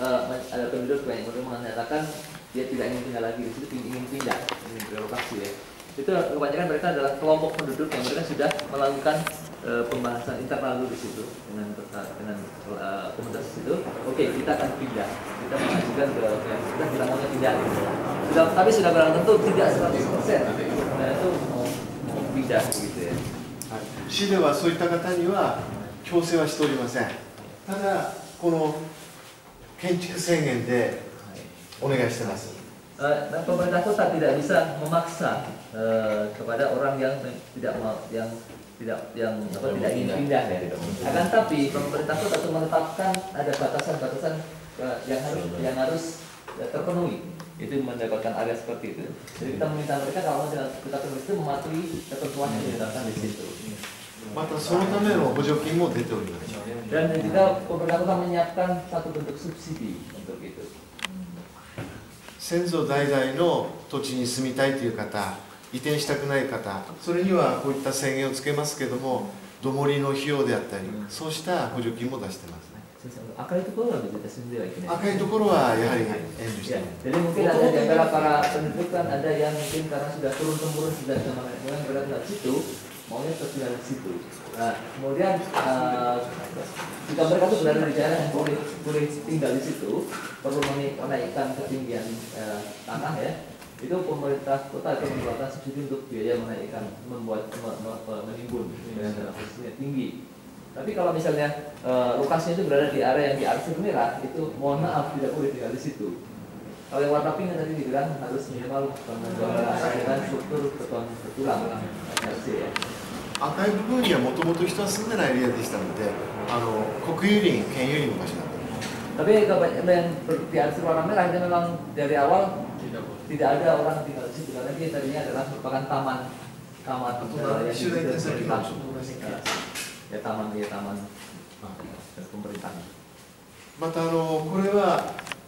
ada penduduk yang mengatakan dia tidak ingin tinggal lagi di situ, ingin pindah, ingin relokasi ya. Itu kebanyakan mereka adalah kelompok penduduk yang mereka sudah melakukan pembahasan internal dulu di situ dengan komunitas di situ. Oke, kita akan pindah, kita mengajukan ke yang sudah kita maunya pindah. Tapi sudah barang tentu tidak 100%. Nah itu mau pindah gitu ya. 市ではそういった方には強制はしておりません。ただこの建築制限でお願いしてます。 Nah, pemerintah kota tidak bisa memaksa kepada orang yang tidak ingin pindah ya. Akan tapi pemerintah kota itu menetapkan ada batasan-batasan yang harus terpenuhi. itu mendapatkan area seperti itu. Jadi kita meminta mereka kalau kita tulis itu mematuhi ketentuan yang ditetapkan di situ. またそのための補助金も出ております。 Dan juga pemerintah kota menyiapkan satu bentuk subsidi untuk itu. 先祖代々の土地に住みたいという方、移転したくない方、それにはこういった制限をつけますけども、土盛りの費用であったり、そうした補助金も出しています。 赤いところは絶対住んではいけない。赤いところはやはり援助しています。 Jadi mungkin ada di antara para penduduk kan ada yang mungkin karena sudah turun temurun sudah zaman nenek moyang berada di situ, maunya tinggal di situ. Nah, kemudian jika mereka itu berada di daerah yang boleh tinggal di situ, perlu menaikkan ketinggian tanah ya. Itu pemerintah kota akan mengeluarkan subsidi untuk biaya menaikkan, menimbun yang dalam posisinya tinggi. Tapi kalau misalnya lokasinya itu berada di area yang di arsip merah, itu mohon maaf tidak boleh tinggal di situ. Kalau yang warna pink tadi dibilang harus minimal dengan struktur beton bertulang RC ya. 赤い部分にはもともと人は住んでないエリアでしたので、国有林、県有林の場所だった。 Tapi kebanyakan yang di arsip warna merah itu memang dari awal tidak ada orang tinggal di situ karena dia tadinya adalah merupakan taman yang taman pemerintahan. またこれは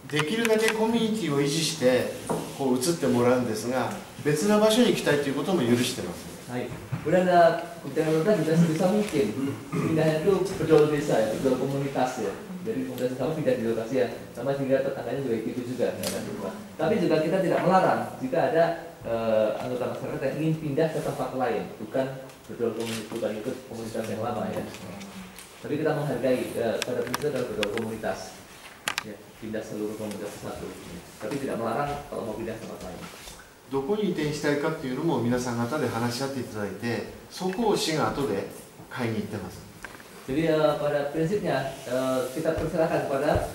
できるだけコミュニティを維持してこう移ってもらうんですが、別な場所に行きたいということも許しています。 Kemudian pemerintah juga sebisa mungkin pindahnya itu bedol desa ya, bedol komunitas ya. Jadi komunitas sama pindah di lokasi ya, sama tinggal tetangganya juga itu juga. Tapi juga kita tidak melarang jika ada anggota masyarakat yang ingin pindah ke tempat lain, bukan ikut komunitas yang lama ya. Tapi kita menghargai pada prinsip adalah bedol komunitas, ya, pindah seluruh komunitas satu. Tapi tidak melarang kalau mau pindah ke tempat lain. どこに移転したいかっていうのも皆さん方で話し合っていただいて、そこを市が後で買いに行ってます。 Jadi pada prinsipnya kita persilahkan kepada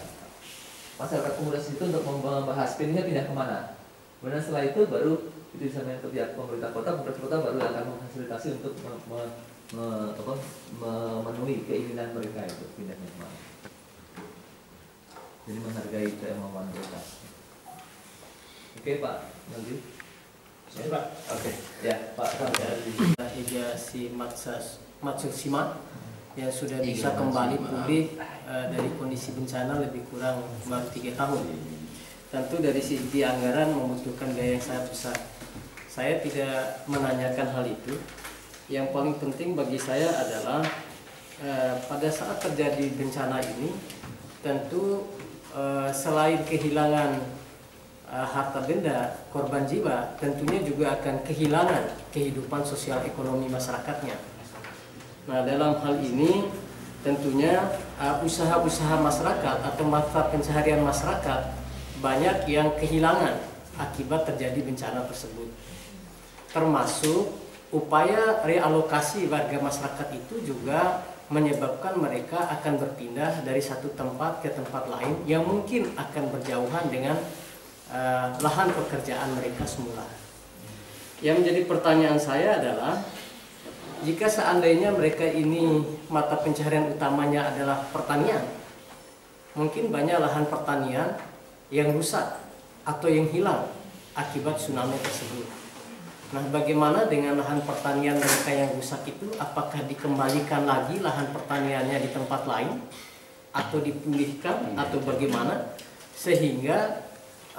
masyarakat komunitas itu untuk membahas pindah kemana. Kemudian setelah itu baru itu disampaikan ke pihak pemerintah kota baru akan memfasilitasi untuk memenuhi keinginan mereka itu pindahnya kemana. Jadi menghargai kemauan mereka. Oke Pak, nanti. Ya, Pak. Oke, ya Pak. Higashi Matsushima yang sudah bisa kembali pulih dari kondisi bencana lebih kurang baru 3 tahun. Tentu dari segi anggaran membutuhkan biaya yang sangat besar. Saya tidak menanyakan hal itu. Yang paling penting bagi saya adalah pada saat terjadi bencana ini, tentu selain kehilangan harta benda, korban jiwa, tentunya juga akan kehilangan kehidupan sosial ekonomi masyarakatnya. Nah, dalam hal ini tentunya usaha-usaha masyarakat atau mata pencaharian masyarakat banyak yang kehilangan akibat terjadi bencana tersebut. Termasuk upaya realokasi warga masyarakat itu juga menyebabkan mereka akan berpindah dari satu tempat ke tempat lain yang mungkin akan berjauhan dengan lahan pekerjaan mereka semula. Yang menjadi pertanyaan saya adalah, jika seandainya mereka ini mata pencaharian utamanya adalah pertanian, mungkin banyak lahan pertanian yang rusak atau yang hilang akibat tsunami tersebut. Nah, bagaimana dengan lahan pertanian mereka yang rusak itu? Apakah dikembalikan lagi lahan pertaniannya di tempat lain, atau dipulihkan, atau bagaimana sehingga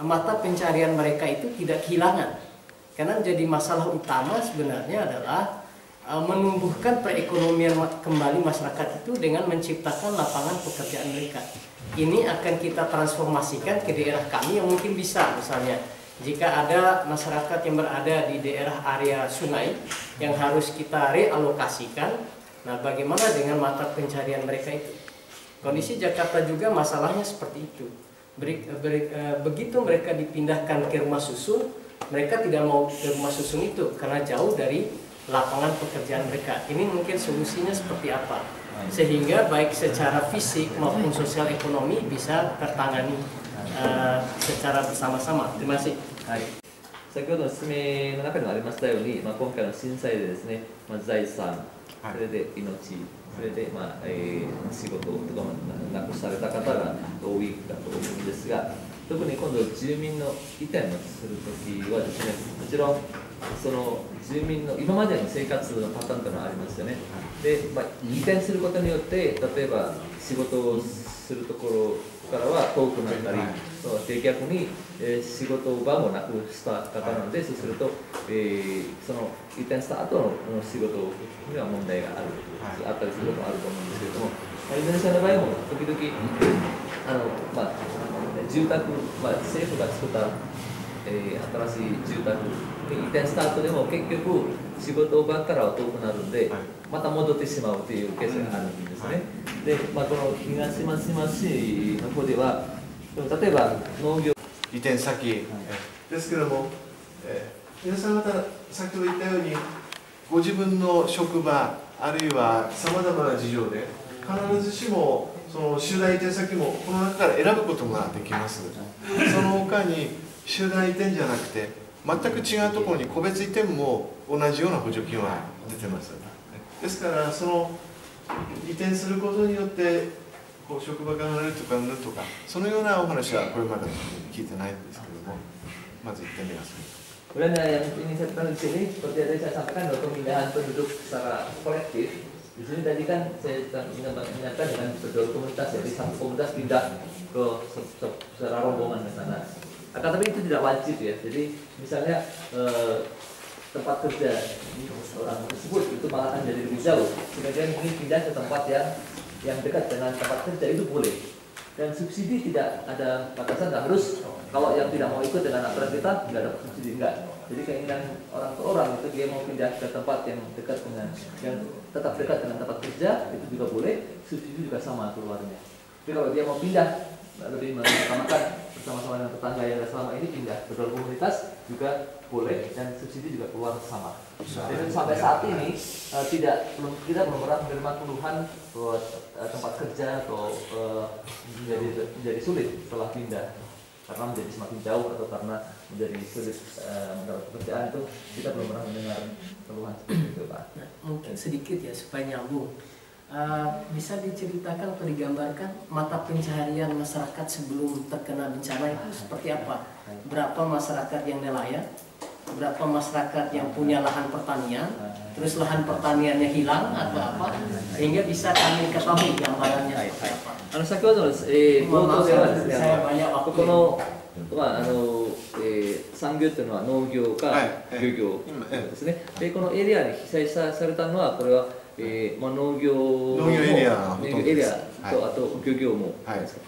mata pencarian mereka itu tidak kehilangan? Karena jadi masalah utama sebenarnya adalah menumbuhkan perekonomian kembali masyarakat itu dengan menciptakan lapangan pekerjaan mereka. Ini akan kita transformasikan ke daerah kami yang mungkin bisa, misalnya jika ada masyarakat yang berada di daerah area sungai yang harus kita realokasikan, nah bagaimana dengan mata pencarian mereka itu? Kondisi Jakarta juga masalahnya seperti itu. Begitu mereka dipindahkan ke rumah susun, mereka tidak mau ke rumah susun itu karena jauh dari lapangan pekerjaan mereka. Ini mungkin solusinya seperti apa? Sehingga baik secara fisik maupun sosial ekonomi bisa tertangani secara bersama-sama. Terima kasih. 先ほどの説明の中にもありましたように、今回の震災でですね、財産、それで命、それで仕事とかなくされた方が多いかと思うんですが、特に今度住民の移転をするときはですね、もちろんその住民の今までの生活のパターンというのはありますよね。で、移転することによって例えば仕事をするところからは遠くなったり、で逆に、仕事場もなくした方なので、そうすると、その移転した後の仕事には問題があったりすることもあると思うんですけれども、インドネシアの場合も時々住宅、政府が作った、新しい住宅に移転した後でも結局仕事場からは遠くなるんで、また戻ってしまうというケースがあるんですね。で、この東松島市の方では、例えば農業移転先、ですけれども、皆さん方先ほど言ったようにご自分の職場あるいはさまざまな事情で必ずしもその集団移転先もこの中から選ぶことができます。その他に集団移転じゃなくて全く違うところに個別移転も同じような補助金は出てます。ですからその移転することによってこう職場が離れるとかうんとかそのようなお話はこれまで聞いてないんですけども、まず1点目がそれ。Kemudian yang ingin saya tekankan di sini, seperti yang saya sampaikan bahwa pemindahan penduduk secara kolektif, di sini tadi kan saya mengingatkan dengan beberapa komunitas, jadi satu komunitas pindah ke secara rombongan ke sana. Akan tapi itu tidak wajib ya. Jadi misalnya tempat kerja orang tersebut itu malah akan jadi lebih jauh, sehingga dia mungkin pindah ke tempat yang dekat dengan tempat kerja itu boleh. Dan subsidi tidak ada batasan, nggak harus. Kalau yang tidak mau ikut dengan aturan kita nggak dapat subsidi, enggak. Jadi keinginan orang ke orang itu dia mau pindah ke tempat yang dekat dengan yang tetap dekat dengan tempat kerja itu juga boleh, subsidi juga sama keluarnya. Tapi kalau dia mau pindah lebih mengutamakan bersama-sama dengan tetangga yang selama ini pindah ke dalam komunitas juga boleh dan subsidi juga keluar sama. Dan sampai saat ini kita belum pernah menerima keluhan bahwa tempat kerja atau menjadi sulit setelah pindah karena menjadi semakin jauh atau karena menjadi sulit mendapat pekerjaan, itu kita belum pernah mendengar keluhan seperti itu, Pak. Mungkin sedikit ya supaya nyambung. Bisa diceritakan atau digambarkan mata pencaharian masyarakat sebelum terkena bencana itu seperti apa? Berapa masyarakat yang nelayan, berapa masyarakat yang punya lahan pertanian, terus lahan pertaniannya hilang atau apa, sehingga bisa kami ketahui gambarannya seperti apa. 先ほどの、冒頭ではですね、ここの、産業というのは農業か漁業ですね。で、このエリアに被災されたのはこれは、農業エリアとあと漁業も、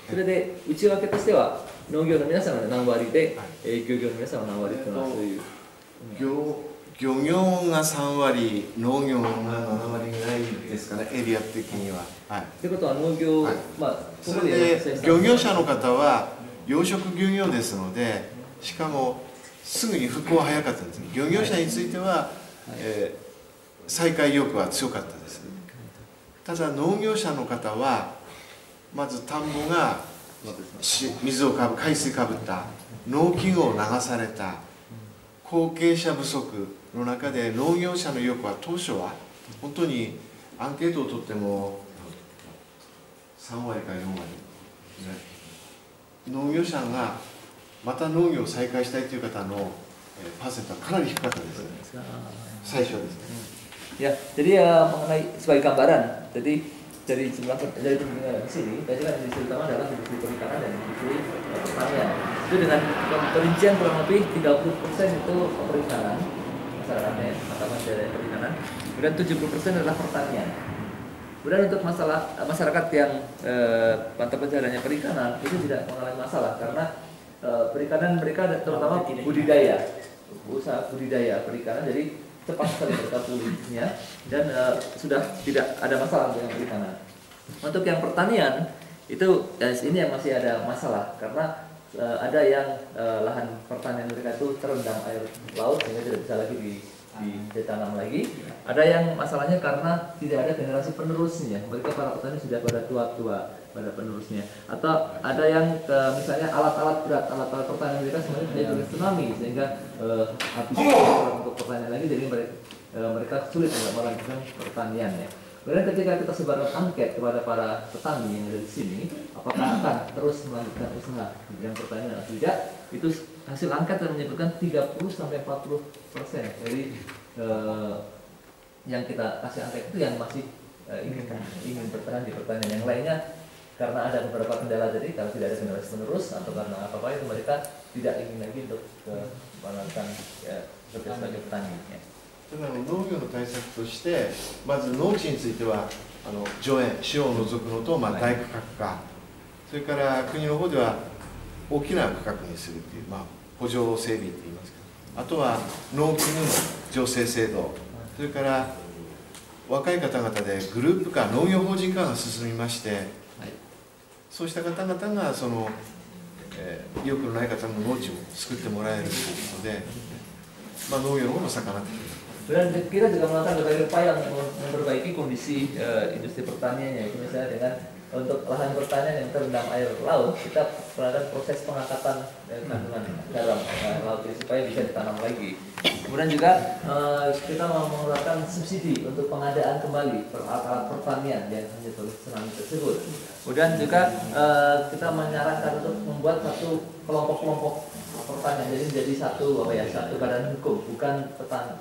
それで内訳としては農業の皆さんが何割で、漁業の皆さんが何割というのはそういう。漁業が3割、農業が7割ぐらいですかね、エリア的には。ということは農業、それで漁業者の方は養殖漁業ですので、しかもすぐに復興は早かったんです。漁業者については、再開意欲は強かったです。ただ農業者の方はまず田んぼが水を海水かぶった農機具を流された後継者不足の中で農業者の意欲は当初は本当にアンケートを取っても3割か4割、農業者がまた農業を再開したいという方のパーセントはかなり低かったです、最初ですね。Ya, jadi mengenai sebagai gambaran, jadi dari jumlah dari pembinaan di sini, tadi kan industri utama adalah industri perikanan dan industri pertanian. Itu dengan perincian kurang lebih 30% itu perikanan, masyarakatnya mata dari perikanan, kemudian 70% adalah pertanian. Kemudian untuk masalah masyarakat yang mata pencahariannya perikanan itu tidak mengalami masalah karena perikanan mereka terutama budidaya, usaha budidaya perikanan, jadi cepat sekali mereka pulihnya dan sudah tidak ada masalah dengan perikanan. Untuk yang pertanian itu ini yang masih ada masalah karena ada yang lahan pertanian mereka itu terendam air laut sehingga tidak bisa lagi ditanam lagi. Ada yang masalahnya karena tidak ada generasi penerusnya, mereka para petani sudah pada tua-tua pada penerusnya, atau ada yang misalnya alat-alat berat, alat-alat pertanian mereka sebenarnya sudah tsunami sehingga habis untuk pertanian lagi, jadi mereka sulit melanjutkan pertaniannya. Kemudian ketika kita sebarkan angket kepada para petani yang ada di sini, apakah akan terus melanjutkan usaha di bidang pertanian atau tidak? Itu hasil angket yang menyebutkan 30-40% dari yang kita kasih angket itu yang masih ingin bertahan di pertanian. Yang lainnya karena ada beberapa kendala tadi, kalau tidak ada kendala menerus atau karena apa itu mereka tidak ingin lagi untuk melakukan kerja sebagai petani. ただ農業の対策としてまず農地については除塩、塩を除くのと、大区画化、それから国の方では大きな区画にするという、補助整備といいますか、あとは農機具の醸成制度、それから若い方々でグループ化、農業法人化が進みまして、そうした方々が意欲のない方の農地を救ってもらえるということで、農業の方も盛んなってきます。 Dan kita juga melakukan berbagai upaya untuk memperbaiki kondisi industri pertaniannya, itu misalnya dengan untuk lahan pertanian yang terendam air laut, kita melakukan proses pengangkatan kandungan garam laut supaya bisa ditanam lagi. Kemudian juga kita mau mengeluarkan subsidi untuk pengadaan kembali alat pertanian yang hanya tsunami tersebut. Kemudian juga kita menyarankan untuk membuat satu kelompok-kelompok pertanian, jadi menjadi satu satu badan hukum, bukan petani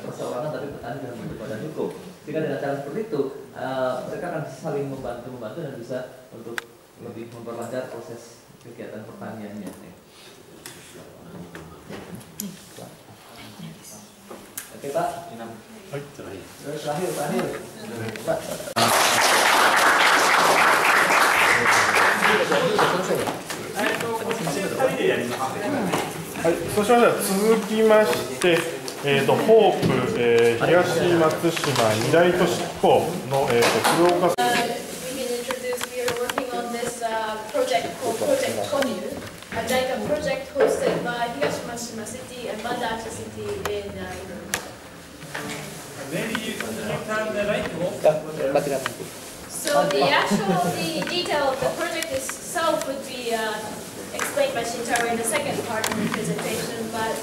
perseorangan tapi petani dalam bentuk badan hukum. Jika dengan cara seperti itu mereka akan saling membantu dan bisa untuk lebih memperlancar proses kegiatan pertaniannya. Oke Pak. Terakhir. Pak. はい、そしたら続きまして、ホープ、東松島二大都市機構の、鶴岡。A JICA project hosted by Higashimashima City and Banda Aceh City in So the detail of the project itself would be explained by Shintaro in the second part of the presentation, but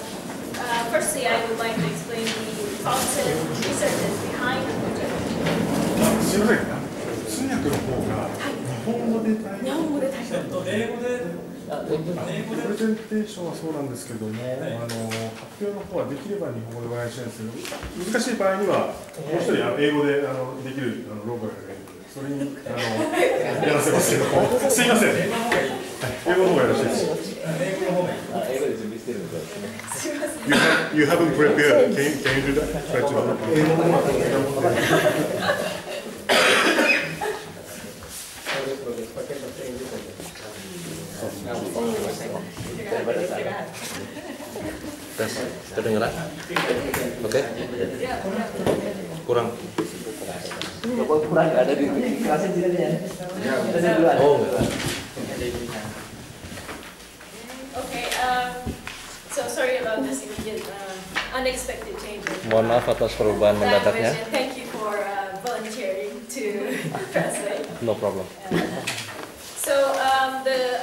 firstly I would like to explain the thoughts and researches behind the project. すみません、通訳の方が日本語で対応。日本語で対応。英語で。プレゼンテーションはそうなんですけども、発表の方はできれば日本語でお願いしたいんですけど、難しい場合にはもう一人英語でできるローカルがいるので、それにやらせますけども、すいません。英語の方がよろしいです。英語で準備してるんですよ。You haven't prepared. Can you do that? 英語の方が Tes, kedengeran? Oke? Kurang? Kurang ada di kerasin sini ya. Oh, enggak. Okay, so sorry about this immediate unexpected changes. Mohon maaf atas perubahan mendadaknya. Thank you for volunteering to translate. No problem. So,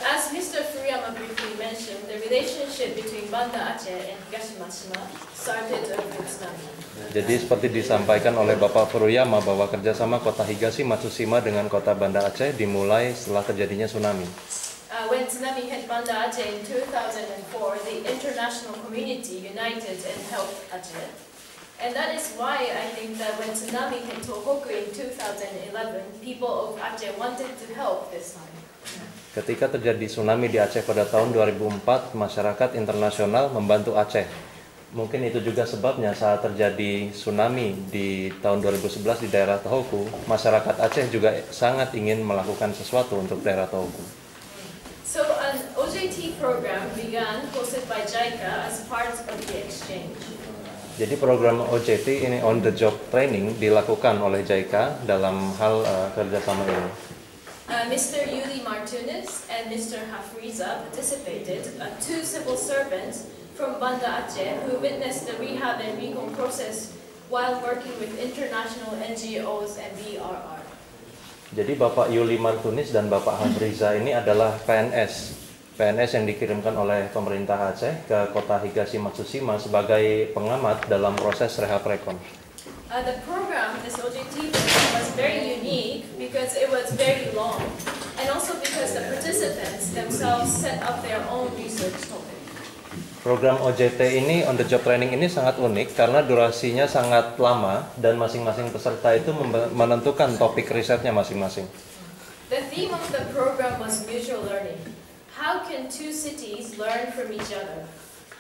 as Mr. Furuyama briefly mentioned, the relationship between Banda Aceh and Higashimashima started over tsunami. Jadi seperti disampaikan oleh Bapak Furuyama bahwa kerjasama Kota Higashi Matsushima dengan Kota Banda Aceh dimulai setelah terjadinya tsunami. When tsunami hit Banda Aceh in 2004, the international community united and helped Aceh. And that is why I think that when tsunami hit Tohoku in 2011, people of Aceh wanted to help this time. Ketika terjadi tsunami di Aceh pada tahun 2004, masyarakat internasional membantu Aceh. Mungkin itu juga sebabnya saat terjadi tsunami di tahun 2011 di daerah Tohoku, masyarakat Aceh juga sangat ingin melakukan sesuatu untuk daerah Tohoku. So an OJT program began hosted by JICA as part of the exchange. Jadi program OJT ini on the job training dilakukan oleh JICA dalam hal kerjasama ini. Mr. Yuli Martinez and Mr. Hafriza participated, two civil servants from Banda Aceh who witnessed the rehab and recon process while working with international NGOs and BRR. Jadi Bapak Yuli Martinez dan Bapak Hafriza ini adalah PNS yang dikirimkan oleh pemerintah Aceh ke Kota Higashi Matsushima sebagai pengamat dalam proses rehab rekon. The program, this OJT program, was very unique because it was very long, and also because the participants themselves set up their own research topic. Program OJT ini, on the job training ini sangat unik karena durasinya sangat lama dan masing-masing peserta itu menentukan topik risetnya masing-masing. The theme of the program was mutual learning. How can two cities learn from each other?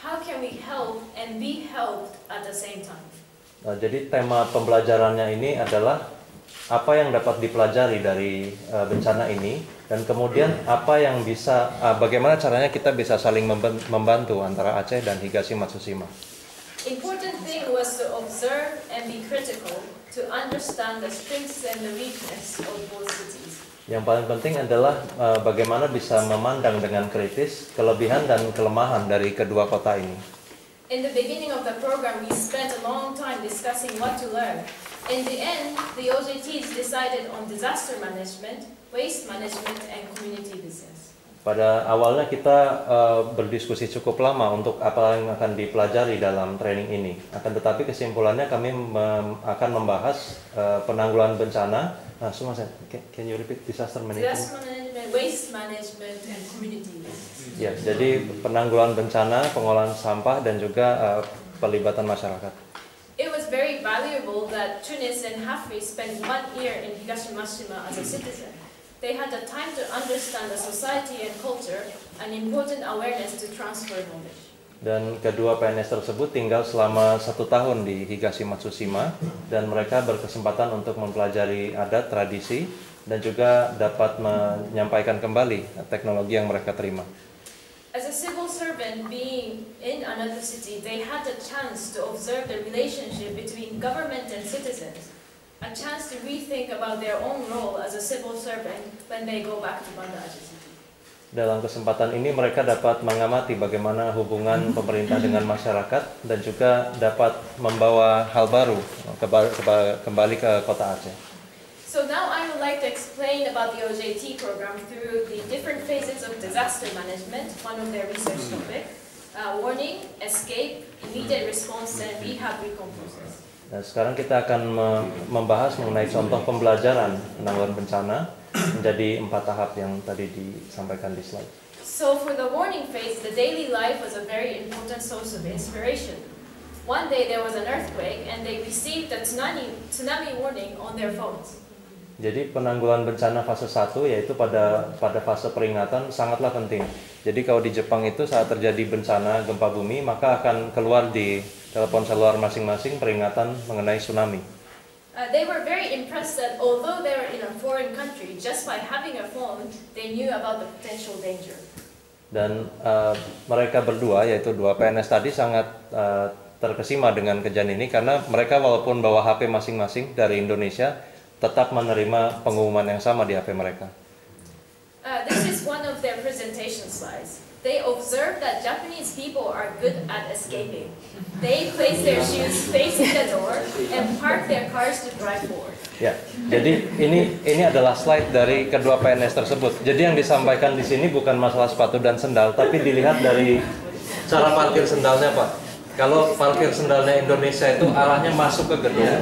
How can we help and be helped at the same time? Nah, jadi tema pembelajarannya ini adalah apa yang dapat dipelajari dari bencana ini, dan kemudian apa yang bisa, bagaimana caranya kita bisa saling membantu antara Aceh dan Higashi Matsushima. Important thing was to observe and be critical to understand the strengths and the weakness of both cities. Yang paling penting adalah bagaimana bisa memandang dengan kritis kelebihan dan kelemahan dari kedua kota ini. In the beginning of the program, we spent a long time discussing what to learn. In the end, the OJTs decided on disaster management, waste management, and community business. Pada awalnya kita berdiskusi cukup lama untuk apa yang akan dipelajari dalam training ini. Akan tetapi kesimpulannya kami akan membahas penanggulangan bencana. Can you repeat disaster management? Disaster management, waste management, and community business. Ya, jadi penanggulangan bencana, pengolahan sampah, dan juga pelibatan masyarakat. It was very valuable that Tunis and Hafri spent 1 year in Higashi Matsushima as a citizen. They had the time to understand the society and culture, and important awareness to transfer knowledge. Dan kedua PNS tersebut tinggal selama 1 tahun di Higashi Matsushima, dan mereka berkesempatan untuk mempelajari adat, tradisi, dan juga dapat menyampaikan kembali teknologi yang mereka terima. As a civil servant being in another city, they had the chance to observe the relationship between government and citizens, a chance to rethink about their own role as a civil servant when they go back to Banda Aceh City. Dalam kesempatan ini mereka dapat mengamati bagaimana hubungan pemerintah dengan masyarakat dan juga dapat membawa hal baru kembali ke kota Aceh. So now I would like to explain about the OJT program through the different phases of disaster management, one of their research topic, warning, escape, immediate response, and rehab recompenses. Nah, sekarang kita akan membahas mengenai contoh pembelajaran penanggulangan bencana menjadi 4 tahap yang tadi disampaikan di slide. So for the warning phase, the daily life was a very important source of inspiration. One day there was an earthquake and they received a tsunami warning on their phones. Jadi penanggulangan bencana fase 1 yaitu pada fase peringatan sangatlah penting. Jadi kalau di Jepang itu saat terjadi bencana gempa bumi maka akan keluar di telepon seluler masing-masing peringatan mengenai tsunami. They were very impressed that although they were in a foreign country, just by having a phone, they knew about the potential danger. Dan mereka berdua yaitu 2 PNS tadi sangat terkesima dengan kejadian ini karena mereka walaupun bawa HP masing-masing dari Indonesia tetap menerima pengumuman yang sama di HP mereka. This is one of their presentation slides. They observed that Japanese people are good at escaping. They place their shoes facing the door and park their cars to drive forward. Ya, jadi ini adalah slide dari kedua PNS tersebut. Jadi yang disampaikan di sini bukan masalah sepatu dan sendal, tapi dilihat dari cara parkir sendalnya, Pak. Kalau parkir sendalnya Indonesia itu arahnya masuk ke gedung,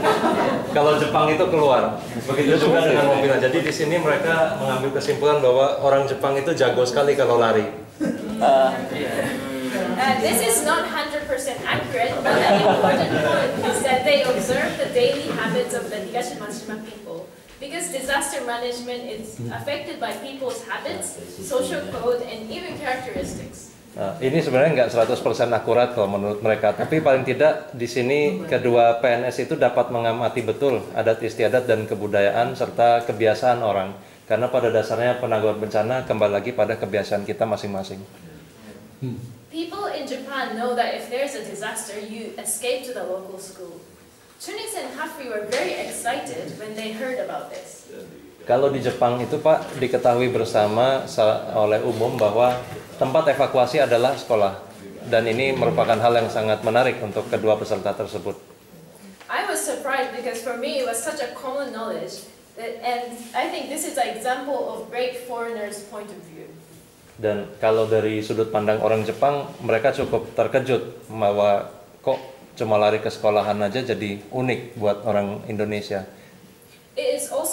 kalau Jepang itu keluar. Begitu juga dengan mobilnya. Jadi di sini mereka mengambil kesimpulan bahwa orang Jepang itu jago sekali kalau lari. This is not 100% accurate, but the important point is that they observe the daily habits of the Higashi Matsushima people. Because disaster management is affected by people's habits, social code, and even characteristics. Nah, ini sebenarnya nggak 100% akurat kalau menurut mereka, tapi paling tidak di sini kedua PNS itu dapat mengamati betul adat istiadat dan kebudayaan serta kebiasaan orang. Karena pada dasarnya penanggulangan bencana kembali lagi pada kebiasaan kita masing-masing. People in Japan know that if there's a disaster, you escape to the local school. Tunis and Hafri were very excited when they heard about this. Kalau di Jepang itu Pak diketahui bersama oleh umum bahwa tempat evakuasi adalah sekolah, dan ini merupakan hal yang sangat menarik untuk kedua peserta tersebut. I was surprised because for me it was such a common knowledge, and I think this is an example of great foreigners' point of view. Dan kalau dari sudut pandang orang Jepang, mereka cukup terkejut bahwa kok cuma lari ke sekolahan aja jadi unik buat orang Indonesia. It is also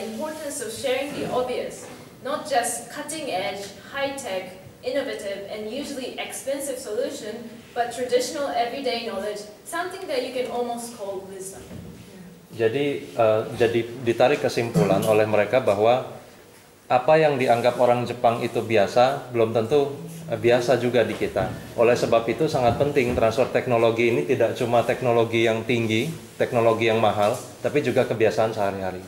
importance of sharing the obvious, not just cutting-edge, high-tech, innovative, and usually expensive solution, but traditional everyday knowledge, something that you can almost call wisdom. Jadi ditarik kesimpulan oleh mereka bahwa apa yang dianggap orang Jepang itu biasa belum tentu biasa juga di kita. Oleh sebab itu sangat penting transfer teknologi ini tidak cuma teknologi yang tinggi, teknologi yang mahal, tapi juga kebiasaan sehari-hari.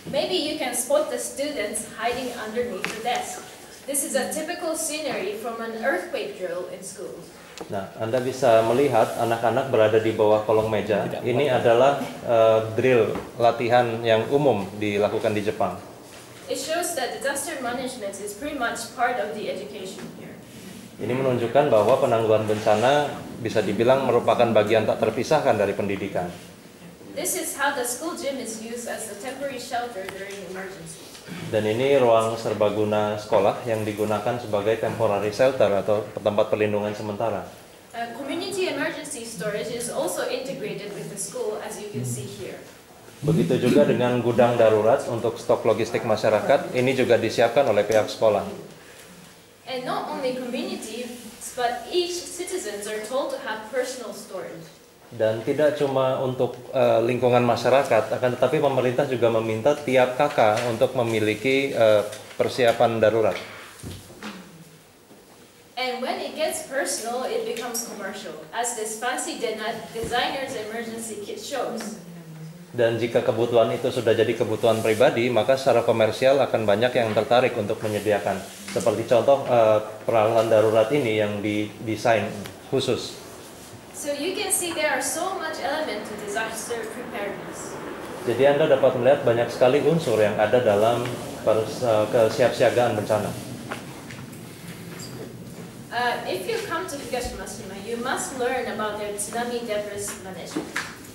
Maybe you can spot the students hiding underneath the desk. This is a typical scenery from an earthquake drill in schools. Nah, Anda bisa melihat anak-anak berada di bawah kolong meja. Ini adalah drill latihan yang umum dilakukan di Jepang. It shows that disaster management is pretty much part of the education here. Ini menunjukkan bahwa penanggulangan bencana bisa dibilang merupakan bagian tak terpisahkan dari pendidikan. This is how the school gym is used as a temporary shelter during emergencies. Dan ini ruang serbaguna sekolah yang digunakan sebagai temporary shelter atau tempat perlindungan sementara. Community emergency storage is also integrated with the school, as you can see here. Begitu juga dengan gudang darurat untuk stok logistik masyarakat, ini juga disiapkan oleh pihak sekolah. And not only communities, but each citizens are told to have personal storage. Dan tidak cuma untuk lingkungan masyarakat, akan tetapi pemerintah juga meminta tiap kakak untuk memiliki persiapan darurat. And when it gets personal, it becomes commercial, as this fancy designer's emergency kit shows. Dan jika kebutuhan itu sudah jadi kebutuhan pribadi, maka secara komersial akan banyak yang tertarik untuk menyediakan. Seperti contoh peralatan darurat ini yang didesain khusus. So you can see there are so much element to disaster preparedness. Jadi Anda dapat melihat banyak sekali unsur yang ada dalam kesiapsiagaan bencana. If you come to Higashimashima, you must learn about their tsunami debris management.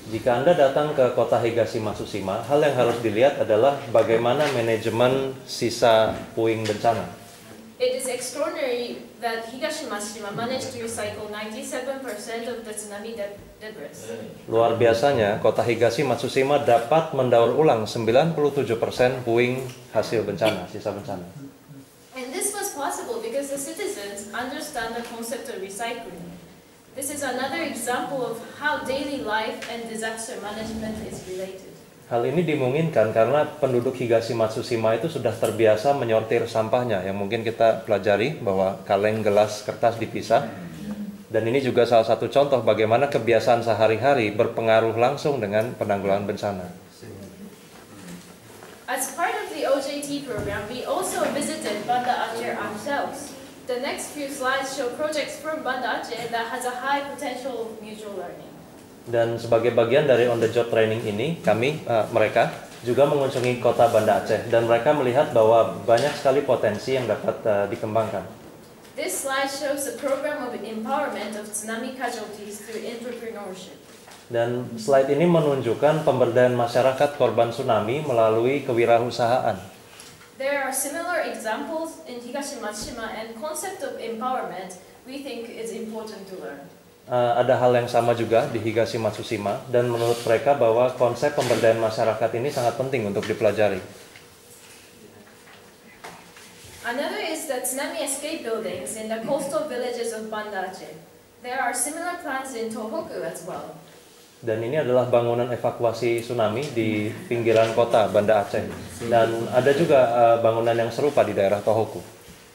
Jika Anda datang ke kota Higashima-Tsushima, hal yang harus dilihat adalah bagaimana manajemen sisa puing bencana. It is extraordinary that Higashimashima managed to recycle 97% of the tsunami debris. Luar biasanya, kota Higashima-Tsushima dapat mendaur ulang 97% puing hasil bencana, sisa bencana. And this was possible because the citizens understand the concept of recycling. This is another example of how daily life and disaster management is related. Hal ini dimungkinkan karena penduduk Higashima-Tsushima itu sudah terbiasa menyortir sampahnya, yang mungkin kita pelajari bahwa kaleng, gelas, kertas dipisah. Dan ini juga salah satu contoh bagaimana kebiasaan sehari-hari berpengaruh langsung dengan penanggulangan bencana. As part of the OJT program, we also visited Banda Aceh ourselves. The next few slides show projects from Banda Aceh that has a high potential of mutual learning. Dan sebagai bagian dari on-the-job training ini, mereka juga mengunjungi kota Banda Aceh dan mereka melihat bahwa banyak sekali potensi yang dapat dikembangkan. This slide shows a program of empowerment of tsunami casualties through entrepreneurship. Dan slide ini menunjukkan pemberdayaan masyarakat korban tsunami melalui kewirausahaan. There are similar examples in Higashima-Tsushima, and concept of empowerment we think is important to learn. Ada hal yang sama juga di Higashima-Tsushima dan menurut mereka bahwa konsep pemberdayaan masyarakat ini sangat penting untuk dipelajari. Another is the tsunami escape buildings in the coastal villages of Banda Aceh. There are similar plans in Tohoku as well. Dan ini adalah bangunan evakuasi tsunami di pinggiran kota Banda Aceh. Dan ada juga bangunan yang serupa di daerah Tohoku.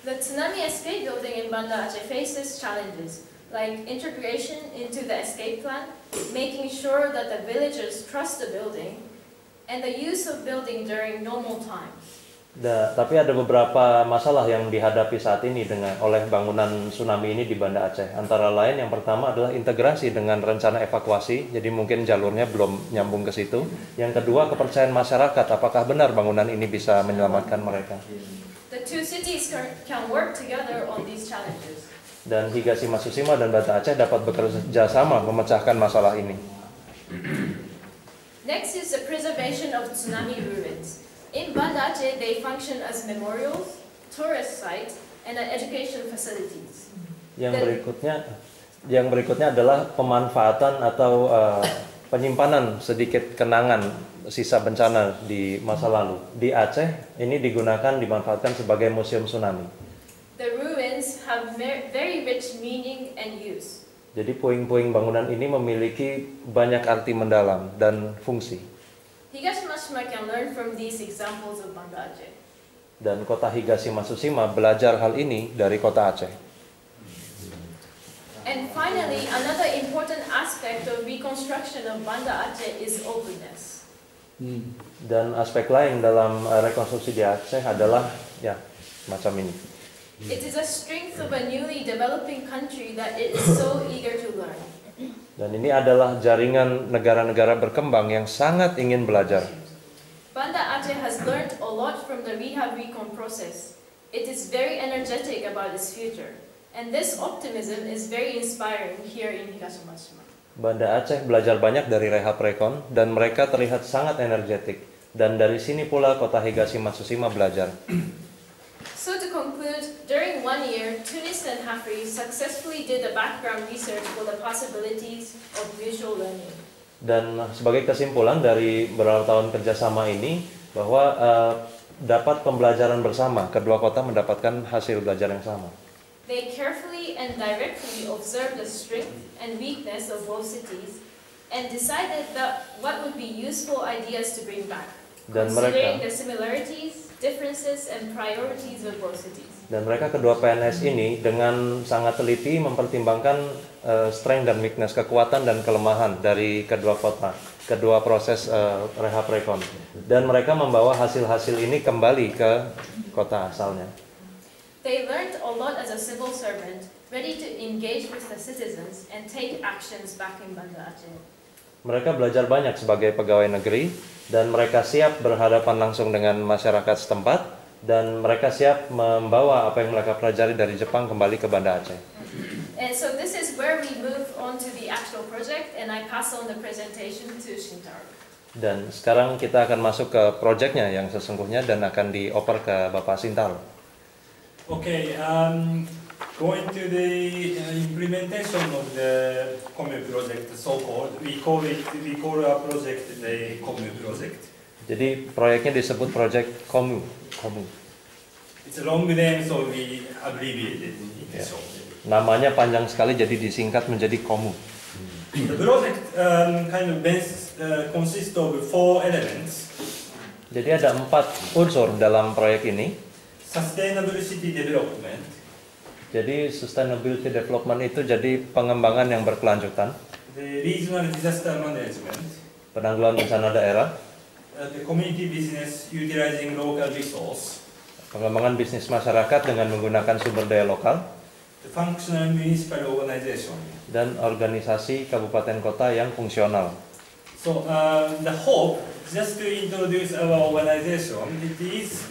The tsunami escape building in Banda Aceh faces challenges, like integration into the escape plan, making sure that the villagers trust the building, and the use of building during normal times. Tapi ada beberapa masalah yang dihadapi saat ini oleh bangunan tsunami ini di Banda Aceh. Antara lain yang pertama adalah integrasi dengan rencana evakuasi, jadi mungkin jalurnya belum nyambung ke situ. Yang kedua, kepercayaan masyarakat, apakah benar bangunan ini bisa menyelamatkan mereka. The two cities can work together on these challenges. Dan Higashima-Tsushima dan Banda Aceh dapat bekerja sama memecahkan masalah ini. Next is the preservation of tsunami ruins. In Banda Aceh, they function as memorials, tourist sites, and education facilities. Yang berikutnya adalah pemanfaatan atau penyimpanan sedikit kenangan sisa bencana di masa lalu. Di Aceh ini dimanfaatkan sebagai museum tsunami. The ruins have very rich meaning and use. Jadi puing-puing bangunan ini memiliki banyak arti mendalam dan fungsi. Higashima-shima can learn from these examples of Banda Aceh. Dan kota Higashima-Tsushima belajar hal ini dari kota Aceh. And finally, another important aspect of reconstruction of Banda Aceh is openness. Dan aspek lain dalam rekonstruksi di Aceh adalah ya macam ini. It is a strength of a newly developing country that it is so eager to learn. Dan ini adalah jaringan negara-negara berkembang yang sangat ingin belajar. Banda Aceh has learned a lot from the rehab recon process. It is very energetic about its future. And this optimism is very inspiring here in Higashima-tsushima. Banda Aceh belajar banyak dari rehab rekon dan mereka terlihat sangat energetik. Dan dari sini pula kota Higashima-Tsushima belajar. So to conclude, during 1 year, Tunis and Hafri successfully did the background research for the possibilities of mutual learning. Dan sebagai kesimpulan dari beberapa tahun kerjasama ini, bahwa dapat pembelajaran bersama, kedua kota mendapatkan hasil belajar yang sama. They carefully and directly observed the strength and weakness of both cities and decided that what would be useful ideas to bring back, considering the similarities, differences, and priorities of both cities. Dan mereka kedua PNS ini dengan sangat teliti mempertimbangkan strength dan weakness, kekuatan dan kelemahan dari kedua kota, kedua proses rehab rekon. Dan mereka membawa hasil-hasil ini kembali ke kota asalnya. They learned a lot as a civil servant, ready to engage with the citizens and take actions back in Banda Aceh. Mereka belajar banyak sebagai pegawai negeri dan mereka siap berhadapan langsung dengan masyarakat setempat dan mereka siap membawa apa yang mereka pelajari dari Jepang kembali ke Banda Aceh. And so this is where we move on to the actual project and I pass on the presentation to Shintaro. Dan sekarang kita akan masuk ke proyeknya yang sesungguhnya dan akan dioper ke Bapak Shintaro. Okay, going to the implementation of the Komu project, so-called, we call our project the Komu project. Jadi proyeknya disebut proyek Komu. It's a long name, so we abbreviated it. Yeah. Namanya panjang sekali, jadi disingkat menjadi Komu. The project kind of consists of 4 elements. Jadi ada 4 unsur dalam proyek ini. Sustainable city development. Jadi sustainability development itu jadi pengembangan yang berkelanjutan. The regional disaster management. Penanggulangan bencana daerah. The community business utilizing local resource. Pengembangan bisnis masyarakat dengan menggunakan sumber daya lokal. The functional municipal organization. Dan organisasi kabupaten kota yang fungsional. So the hope, just to introduce our organization, it is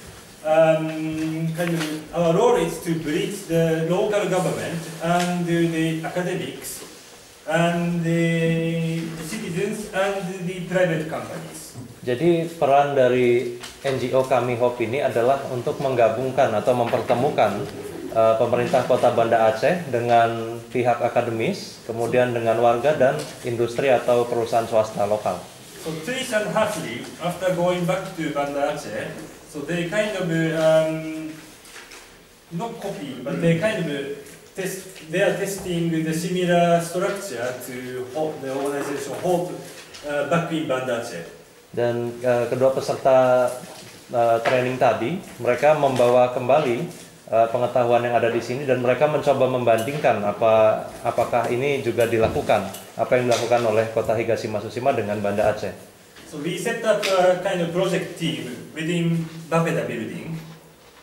our role is to bridge the local government and the academics and the citizens and the private companies. Jadi peran dari NGO kami HOPE ini adalah untuk menggabungkan atau mempertemukan pemerintah Kota Banda Aceh dengan pihak akademis, kemudian dengan warga dan industri atau perusahaan swasta lokal. So Tunis and Hafri, after going back to Banda Aceh, so they kind of not copy, but they kind of they are testing the similar structure to the organization HOPE back in Banda Aceh. Dan kedua peserta training tadi, mereka membawa kembali pengetahuan yang ada di sini dan mereka mencoba membandingkan apakah ini juga dilakukan, apa yang dilakukan oleh Kota Higashima-Tsushima dengan Banda Aceh. So we set up a kind of project team within Bapeda building.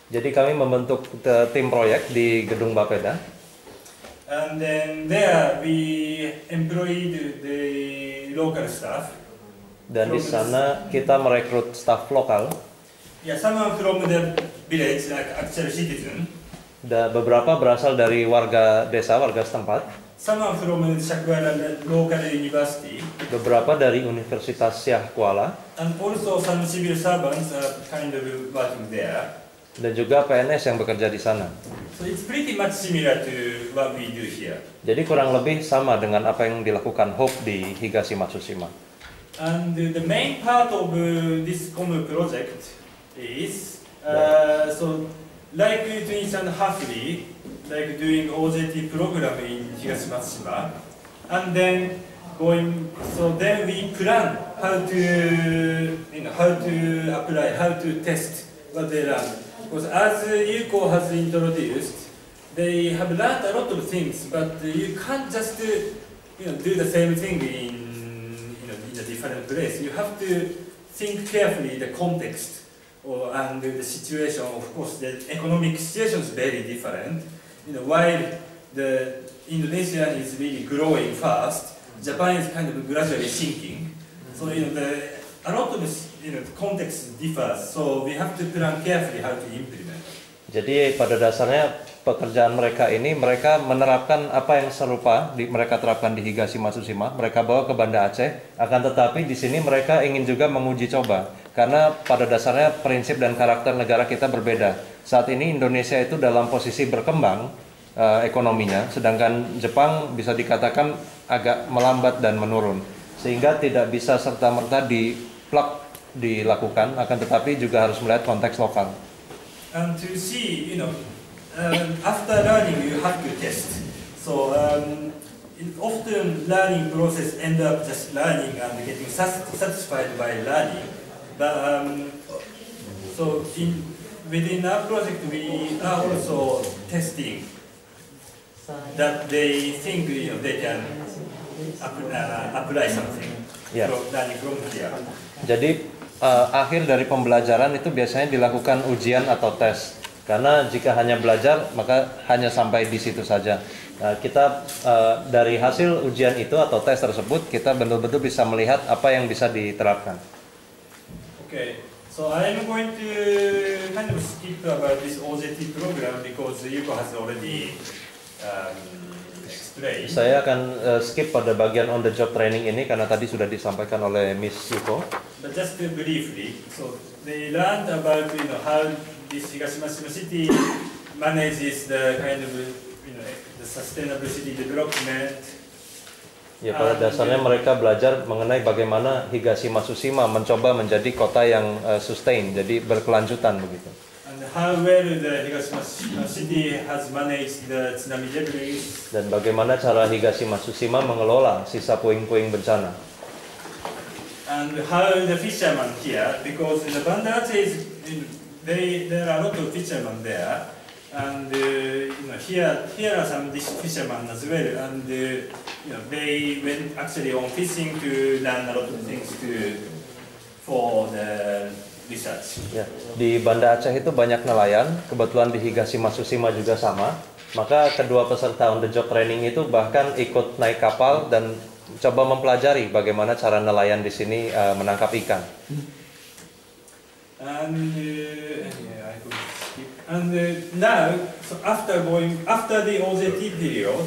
Jadi kami membentuk tim proyek di gedung Bapeda. And then there we employed the local staff. Dan di sana kita merekrut staf lokal. Yeah, someone from the village, like actual citizen. Beberapa berasal dari warga desa, warga setempat. Someone from Shakuara local university. Beberapa dari Universitas Syah Kuala. And also some civil servants are kind of working there. Dan juga PNS yang bekerja di sana. So it's pretty much similar to what we do here. Jadi kurang lebih sama dengan apa yang dilakukan HOPE di Higashima-Tsushima. And the main part of this common project is so like Twins and Hafley, like doing OJT program in Higashimatsushima, and then then we plan how to apply, how to test what they learn. Because as Yuko has introduced, they have learned a lot of things, but you can't just do the same thing in a different place. You have to think carefully the context and the situation. Of course, the economic situation is very different. While the Indonesia is really growing fast, Japan is kind of gradually sinking. So a lot of context differs. So we have to plan carefully how to implement. Jadi pada dasarnya pekerjaan mereka ini, mereka menerapkan apa yang serupa mereka terapkan di Higashimatsushima, mereka bawa ke Banda Aceh. Akan tetapi di sini mereka ingin juga menguji coba, karena pada dasarnya prinsip dan karakter negara kita berbeda. Saat ini Indonesia itu dalam posisi berkembang ekonominya, sedangkan Jepang bisa dikatakan agak melambat dan menurun, sehingga tidak bisa serta-merta dilakukan, akan tetapi juga harus melihat konteks lokal. And to see, after learning you have to test. So often learning process end up just learning and getting satisfied by learning. But so within our project we are also testing that they think they can apply something from learning from here. Jadi akhir dari pembelajaran itu biasanya dilakukan ujian atau tes. Karena jika hanya belajar maka hanya sampai di situ saja. Kita dari hasil ujian itu atau tes tersebut kita betul-betul bisa melihat apa yang bisa diterapkan. Okay, so I'm going to kind of skip about this OJT program because Yuko has already explained. Saya akan skip pada bagian on the job training ini karena tadi sudah disampaikan oleh Miss Yuko. But just briefly, so they learned about how this Higashimatsushima city manages the kind of the sustainable city development. Ya, pada dasarnya mereka belajar mengenai bagaimana Higashimatsushima mencoba menjadi kota yang sustain, jadi berkelanjutan begitu. And how well the Higashimatsushima city has managed the tsunami debris. Dan bagaimana cara Higashimatsushima mengelola sisa puing-puing bencana. And how the fishermen here, because the Banda Aceh is, there are a lot of fishermen there, and here are some fishermen as well, and they went actually on fishing to learn a lot of things for the research. Ya, di Banda Aceh itu banyak nelayan, kebetulan di Higashimatsushima juga sama. Maka kedua peserta on the job training itu bahkan ikut naik kapal dan coba mempelajari bagaimana cara nelayan di sini menangkap ikan. And now, so after the OJT period,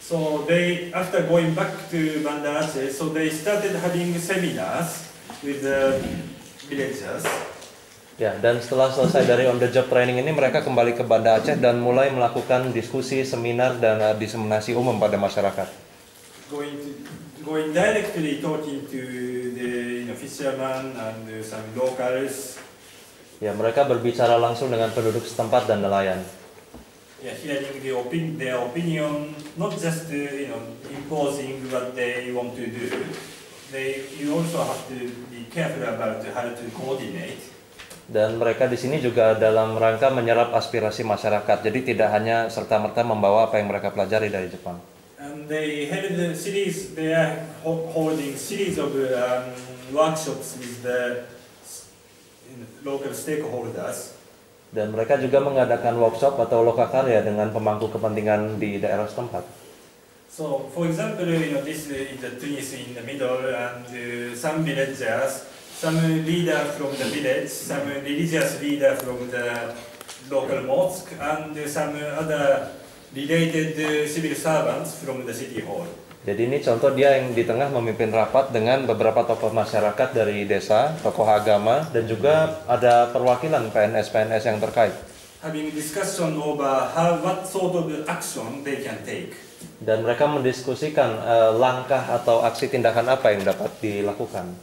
so after going back to Banda Aceh, so they started having seminars with the villagers. Ya, dan setelah selesai dari on the job training ini mereka kembali ke Banda Aceh dan mulai melakukan diskusi, seminar dan diseminasi umum pada masyarakat. Going directly talking to the fishermen and some locals. Ya, mereka berbicara langsung dengan penduduk setempat dan nelayan. Yeah, hearing their opinion, not just imposing what they want to do. You also have to be careful about how to coordinate. Dan mereka di sini juga dalam rangka menyerap aspirasi masyarakat. Jadi tidak hanya serta-merta membawa apa yang mereka pelajari dari Jepang. And they held the series. They are holding series of workshops with the local stakeholders. Dan mereka juga mengadakan workshop atau lokakarya dengan pemangku kepentingan di daerah setempat. So, for example, this is the trees in the middle, and some villagers, some leader from the village, some religious leader from the local mosque, and some other related civil servants from the city hall. Jadi ini contoh dia yang di tengah memimpin rapat dengan beberapa tokoh masyarakat dari desa, tokoh agama, dan juga ada perwakilan PNS-PNS yang terkait. Having discussion over what sort of action they can take. Dan mereka mendiskusikan langkah atau aksi tindakan apa yang dapat dilakukan.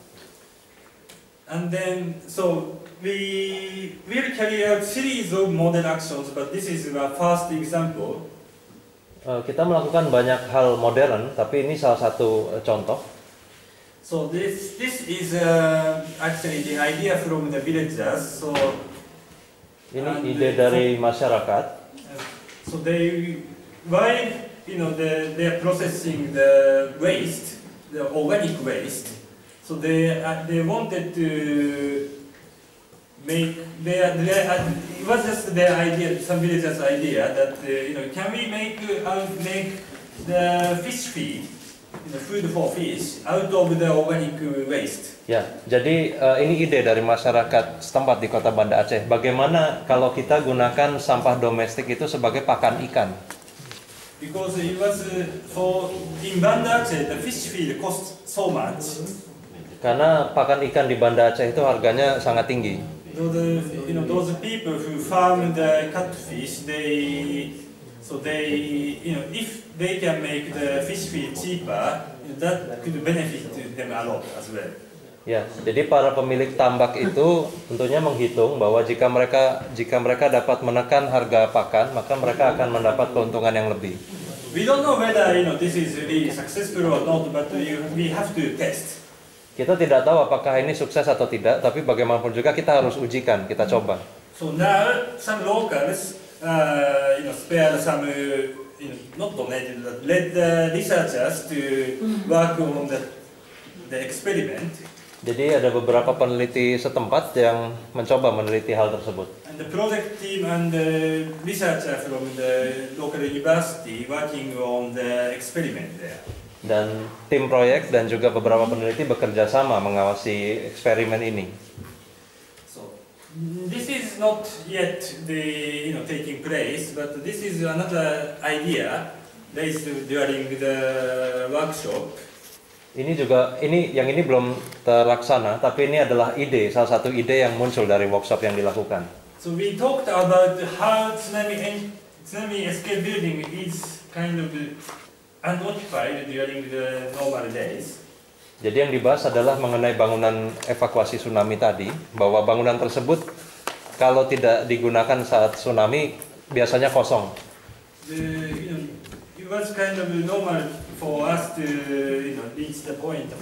And then, so we will carry out series of model actions, but this is the first example. Kita melakukan banyak hal modern, tapi ini salah satu contoh. So this is actually the idea from the villagers. So ini ide dari masyarakat. So while they're processing the waste, the organic waste. So they wanted to make it was just their idea, some villagers' idea that can we make the fish feed, food for fish out of the organic waste. Ya, jadi ini ide dari masyarakat setempat di Kota Banda Aceh. Bagaimana kalau kita gunakan sampah domestik itu sebagai pakan ikan? Because it was in Banda Aceh the fish feed cost so much. Karena pakan ikan di Banda Aceh itu harganya sangat tinggi. Those people who farm the catfish, if they can make the fish feed cheaper, that could benefit them a lot as well. Ya, jadi para pemilik tambak itu tentunya menghitung bahwa jika mereka dapat menekan harga pakan, maka mereka akan mendapat keuntungan yang lebih. We don't know whether this is really successful or not, but we have to test. Kita tidak tahu apakah ini sukses atau tidak, tapi bagaimanapun juga kita harus ujikan, kita coba. So now some locals, spare some, not donated, but led the researchers to work on the experiment. Jadi ada beberapa peneliti setempat yang mencoba meneliti hal tersebut. And the project team and the researcher from the local university working on the experiment there. Dan tim proyek dan juga beberapa peneliti bekerja sama mengawasi eksperimen ini. So this is not yet taking place, but this is another idea raised during the workshop. Ini belum terlaksana, tapi ini adalah salah satu ide yang muncul dari workshop yang dilakukan. So we talked about how tsunami escape building is kind of unoccupied during the normal days. Jadi yang dibahas adalah mengenai bangunan evakuasi tsunami tadi, bahwa bangunan tersebut kalau tidak digunakan saat tsunami biasanya kosong. It was kind of normal for us to reach the point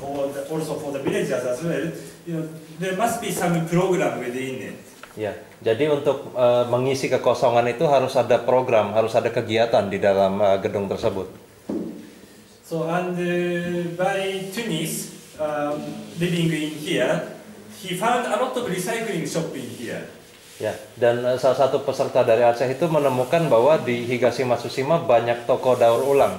also for the villagers as well. There must be some program within it. Ya, jadi untuk mengisi kekosongan itu harus ada program, harus ada kegiatan di dalam gedung tersebut. So and by Tunis living in here, he found a lot of recycling shop in here. Ya, dan salah satu peserta dari Aceh itu menemukan bahwa di Higashi-Matsushima banyak toko daur ulang.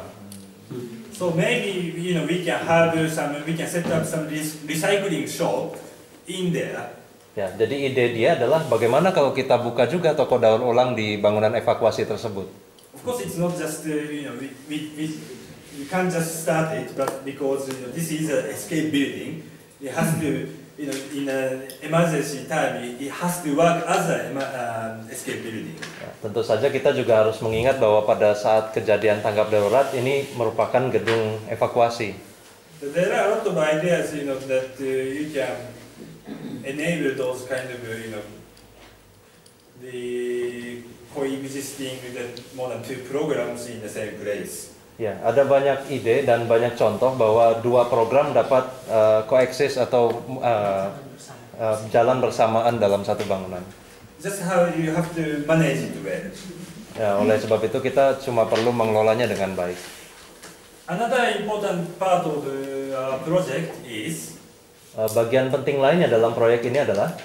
So maybe we can set up some recycling shop in there. Ya, jadi ide dia adalah bagaimana kalau kita buka juga toko daur ulang di bangunan evakuasi tersebut. Of course, it's not just we can't just start it, but because this is an escape building, it has to in an emergency time it has to work as an escape building. Ya, tentu saja kita juga harus mengingat bahwa pada saat kejadian tanggap darurat ini merupakan gedung evakuasi. There are a lot of ideas that you can enable those kind of the coexisting with more than two programs in the same place. Ya, ada banyak ide dan banyak contoh bahwa dua program dapat koeksis atau jalan bersamaan dalam satu bangunan. Just how you have to manage it well. Ya, oleh sebab itu kita cuma perlu mengelolanya dengan baik. Another important part of the project is bagian penting lainnya dalam proyek ini adalah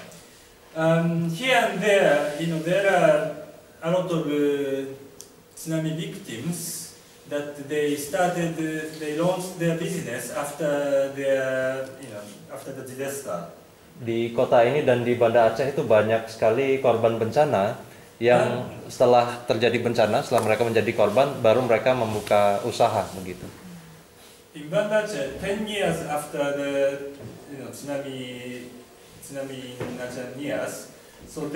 here and there, there are a lot of tsunami victims that they launched their business after the disaster. Di kota ini dan di Banda Aceh itu banyak sekali korban bencana yang setelah terjadi bencana, setelah mereka menjadi korban, baru mereka membuka usaha begitu. In Banda Aceh, 10 years after the tsunami in Aceh years, so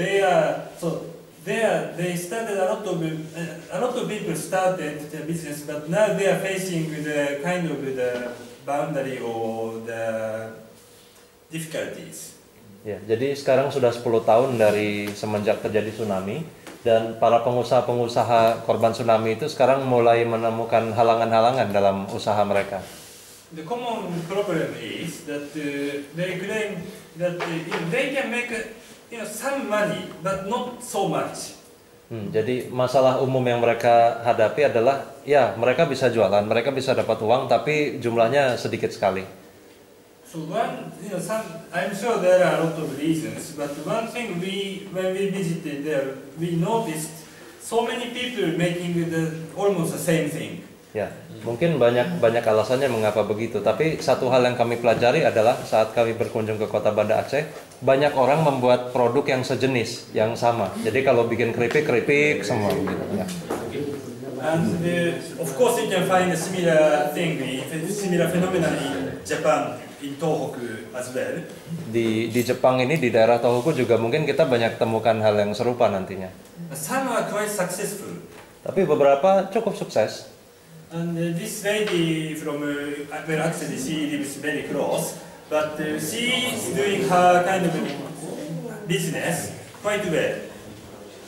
there they started a lot of people started their business, but now they are facing the kind of the boundary or the difficulties. Ya, jadi sekarang sudah 10 tahun dari semenjak terjadi tsunami, dan para pengusaha-pengusaha korban tsunami itu sekarang mulai menemukan halangan-halangan dalam usaha mereka. The common problem is that they claim that they can make some money, but not so much. Jadi masalah umum yang mereka hadapi adalah, ya mereka bisa jualan, mereka bisa dapat uang, tapi jumlahnya sedikit sekali. So I'm sure there are a lot of reasons, but one thing when we visited there, we noticed so many people making almost the same thing. Ya, mungkin banyak alasannya mengapa begitu. Tapi satu hal yang kami pelajari adalah saat kami berkunjung ke kota Banda Aceh, banyak orang membuat produk yang sejenis, yang sama. Jadi kalau bikin keripik semua gitu. Ya. And of course you can find a similar phenomenon in Japan, in Tohoku as well. Di Jepang ini, di daerah Tohoku juga mungkin kita banyak temukan hal yang serupa nantinya. Some are quite successful. Tapi beberapa cukup sukses. And this lady from well, actually she lives very close, but she is doing her kind of business quite well.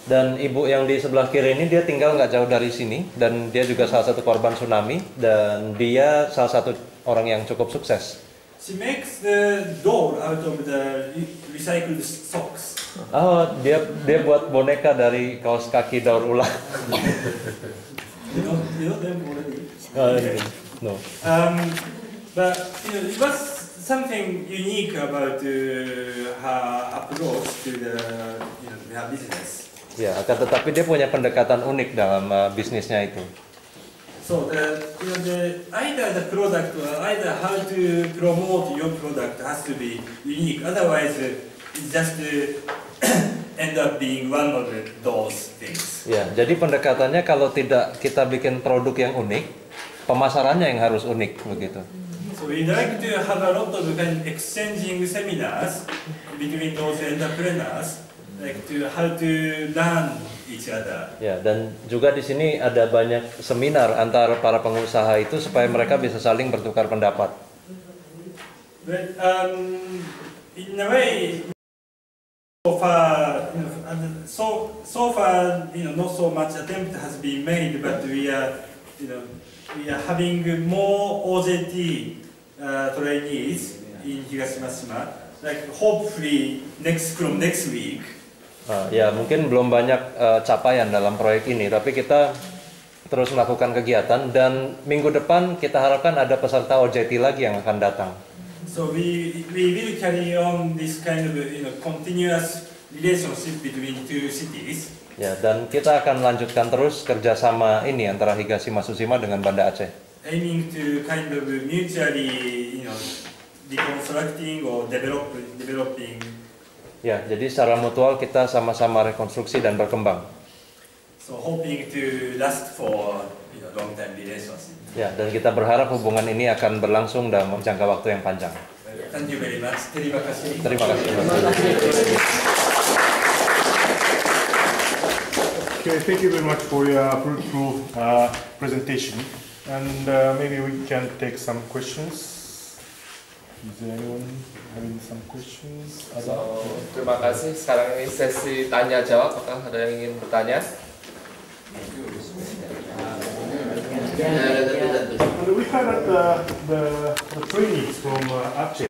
Dan ibu yang di sebelah kiri ini dia tinggal nggak jauh dari sini, dan dia juga salah satu korban tsunami, dan dia salah satu orang yang cukup sukses. She makes the doll out of the recycled socks. Oh, dia buat boneka dari kaos kaki daur ulang. You know them already? No. But it was something unique about her approach to her business. Ya, akan tetapi dia punya pendekatan unik dalam bisnisnya itu. So either the product or either how to promote your product has to be unique. Otherwise, it just end up being one of those things. Ya, jadi pendekatannya kalau tidak kita bikin produk yang unik, pemasarannya yang harus unik begitu. So we like to have a lot of kind of exchanging seminars between those entrepreneurs, like to how to learn each other. Ya, dan juga di sini ada banyak seminar antar para pengusaha itu supaya mereka bisa saling bertukar pendapat. But in a way, so far, not so much attempt has been made, but we are having more OJT trainees in Higashimashima, like hopefully from next week. Ya, mungkin belum banyak capaian dalam proyek ini, tapi kita terus melakukan kegiatan, dan minggu depan kita harapkan ada peserta OJT lagi yang akan datang. So we will carry on this kind of continuous relationship between two cities. Ya, dan kita akan lanjutkan terus kerjasama ini antara Higashima Tsushima dengan Banda Aceh. Aiming to kind of mutually, deconstructing or developing. Ya, jadi secara mutual kita sama-sama rekonstruksi dan berkembang. So hoping to last for long time relationship. Ya, dan kita berharap hubungan ini akan berlangsung dalam jangka waktu yang panjang. Thank you very much. Terima kasih. Terima kasih. Okay, thank you very much for your fruitful presentation, and maybe we can take some questions. Is there anyone having some questions? Terima kasih. Sekarang ini sesi tanya jawab. Apakah ada yang ingin bertanya? We had the trainees from Aceh.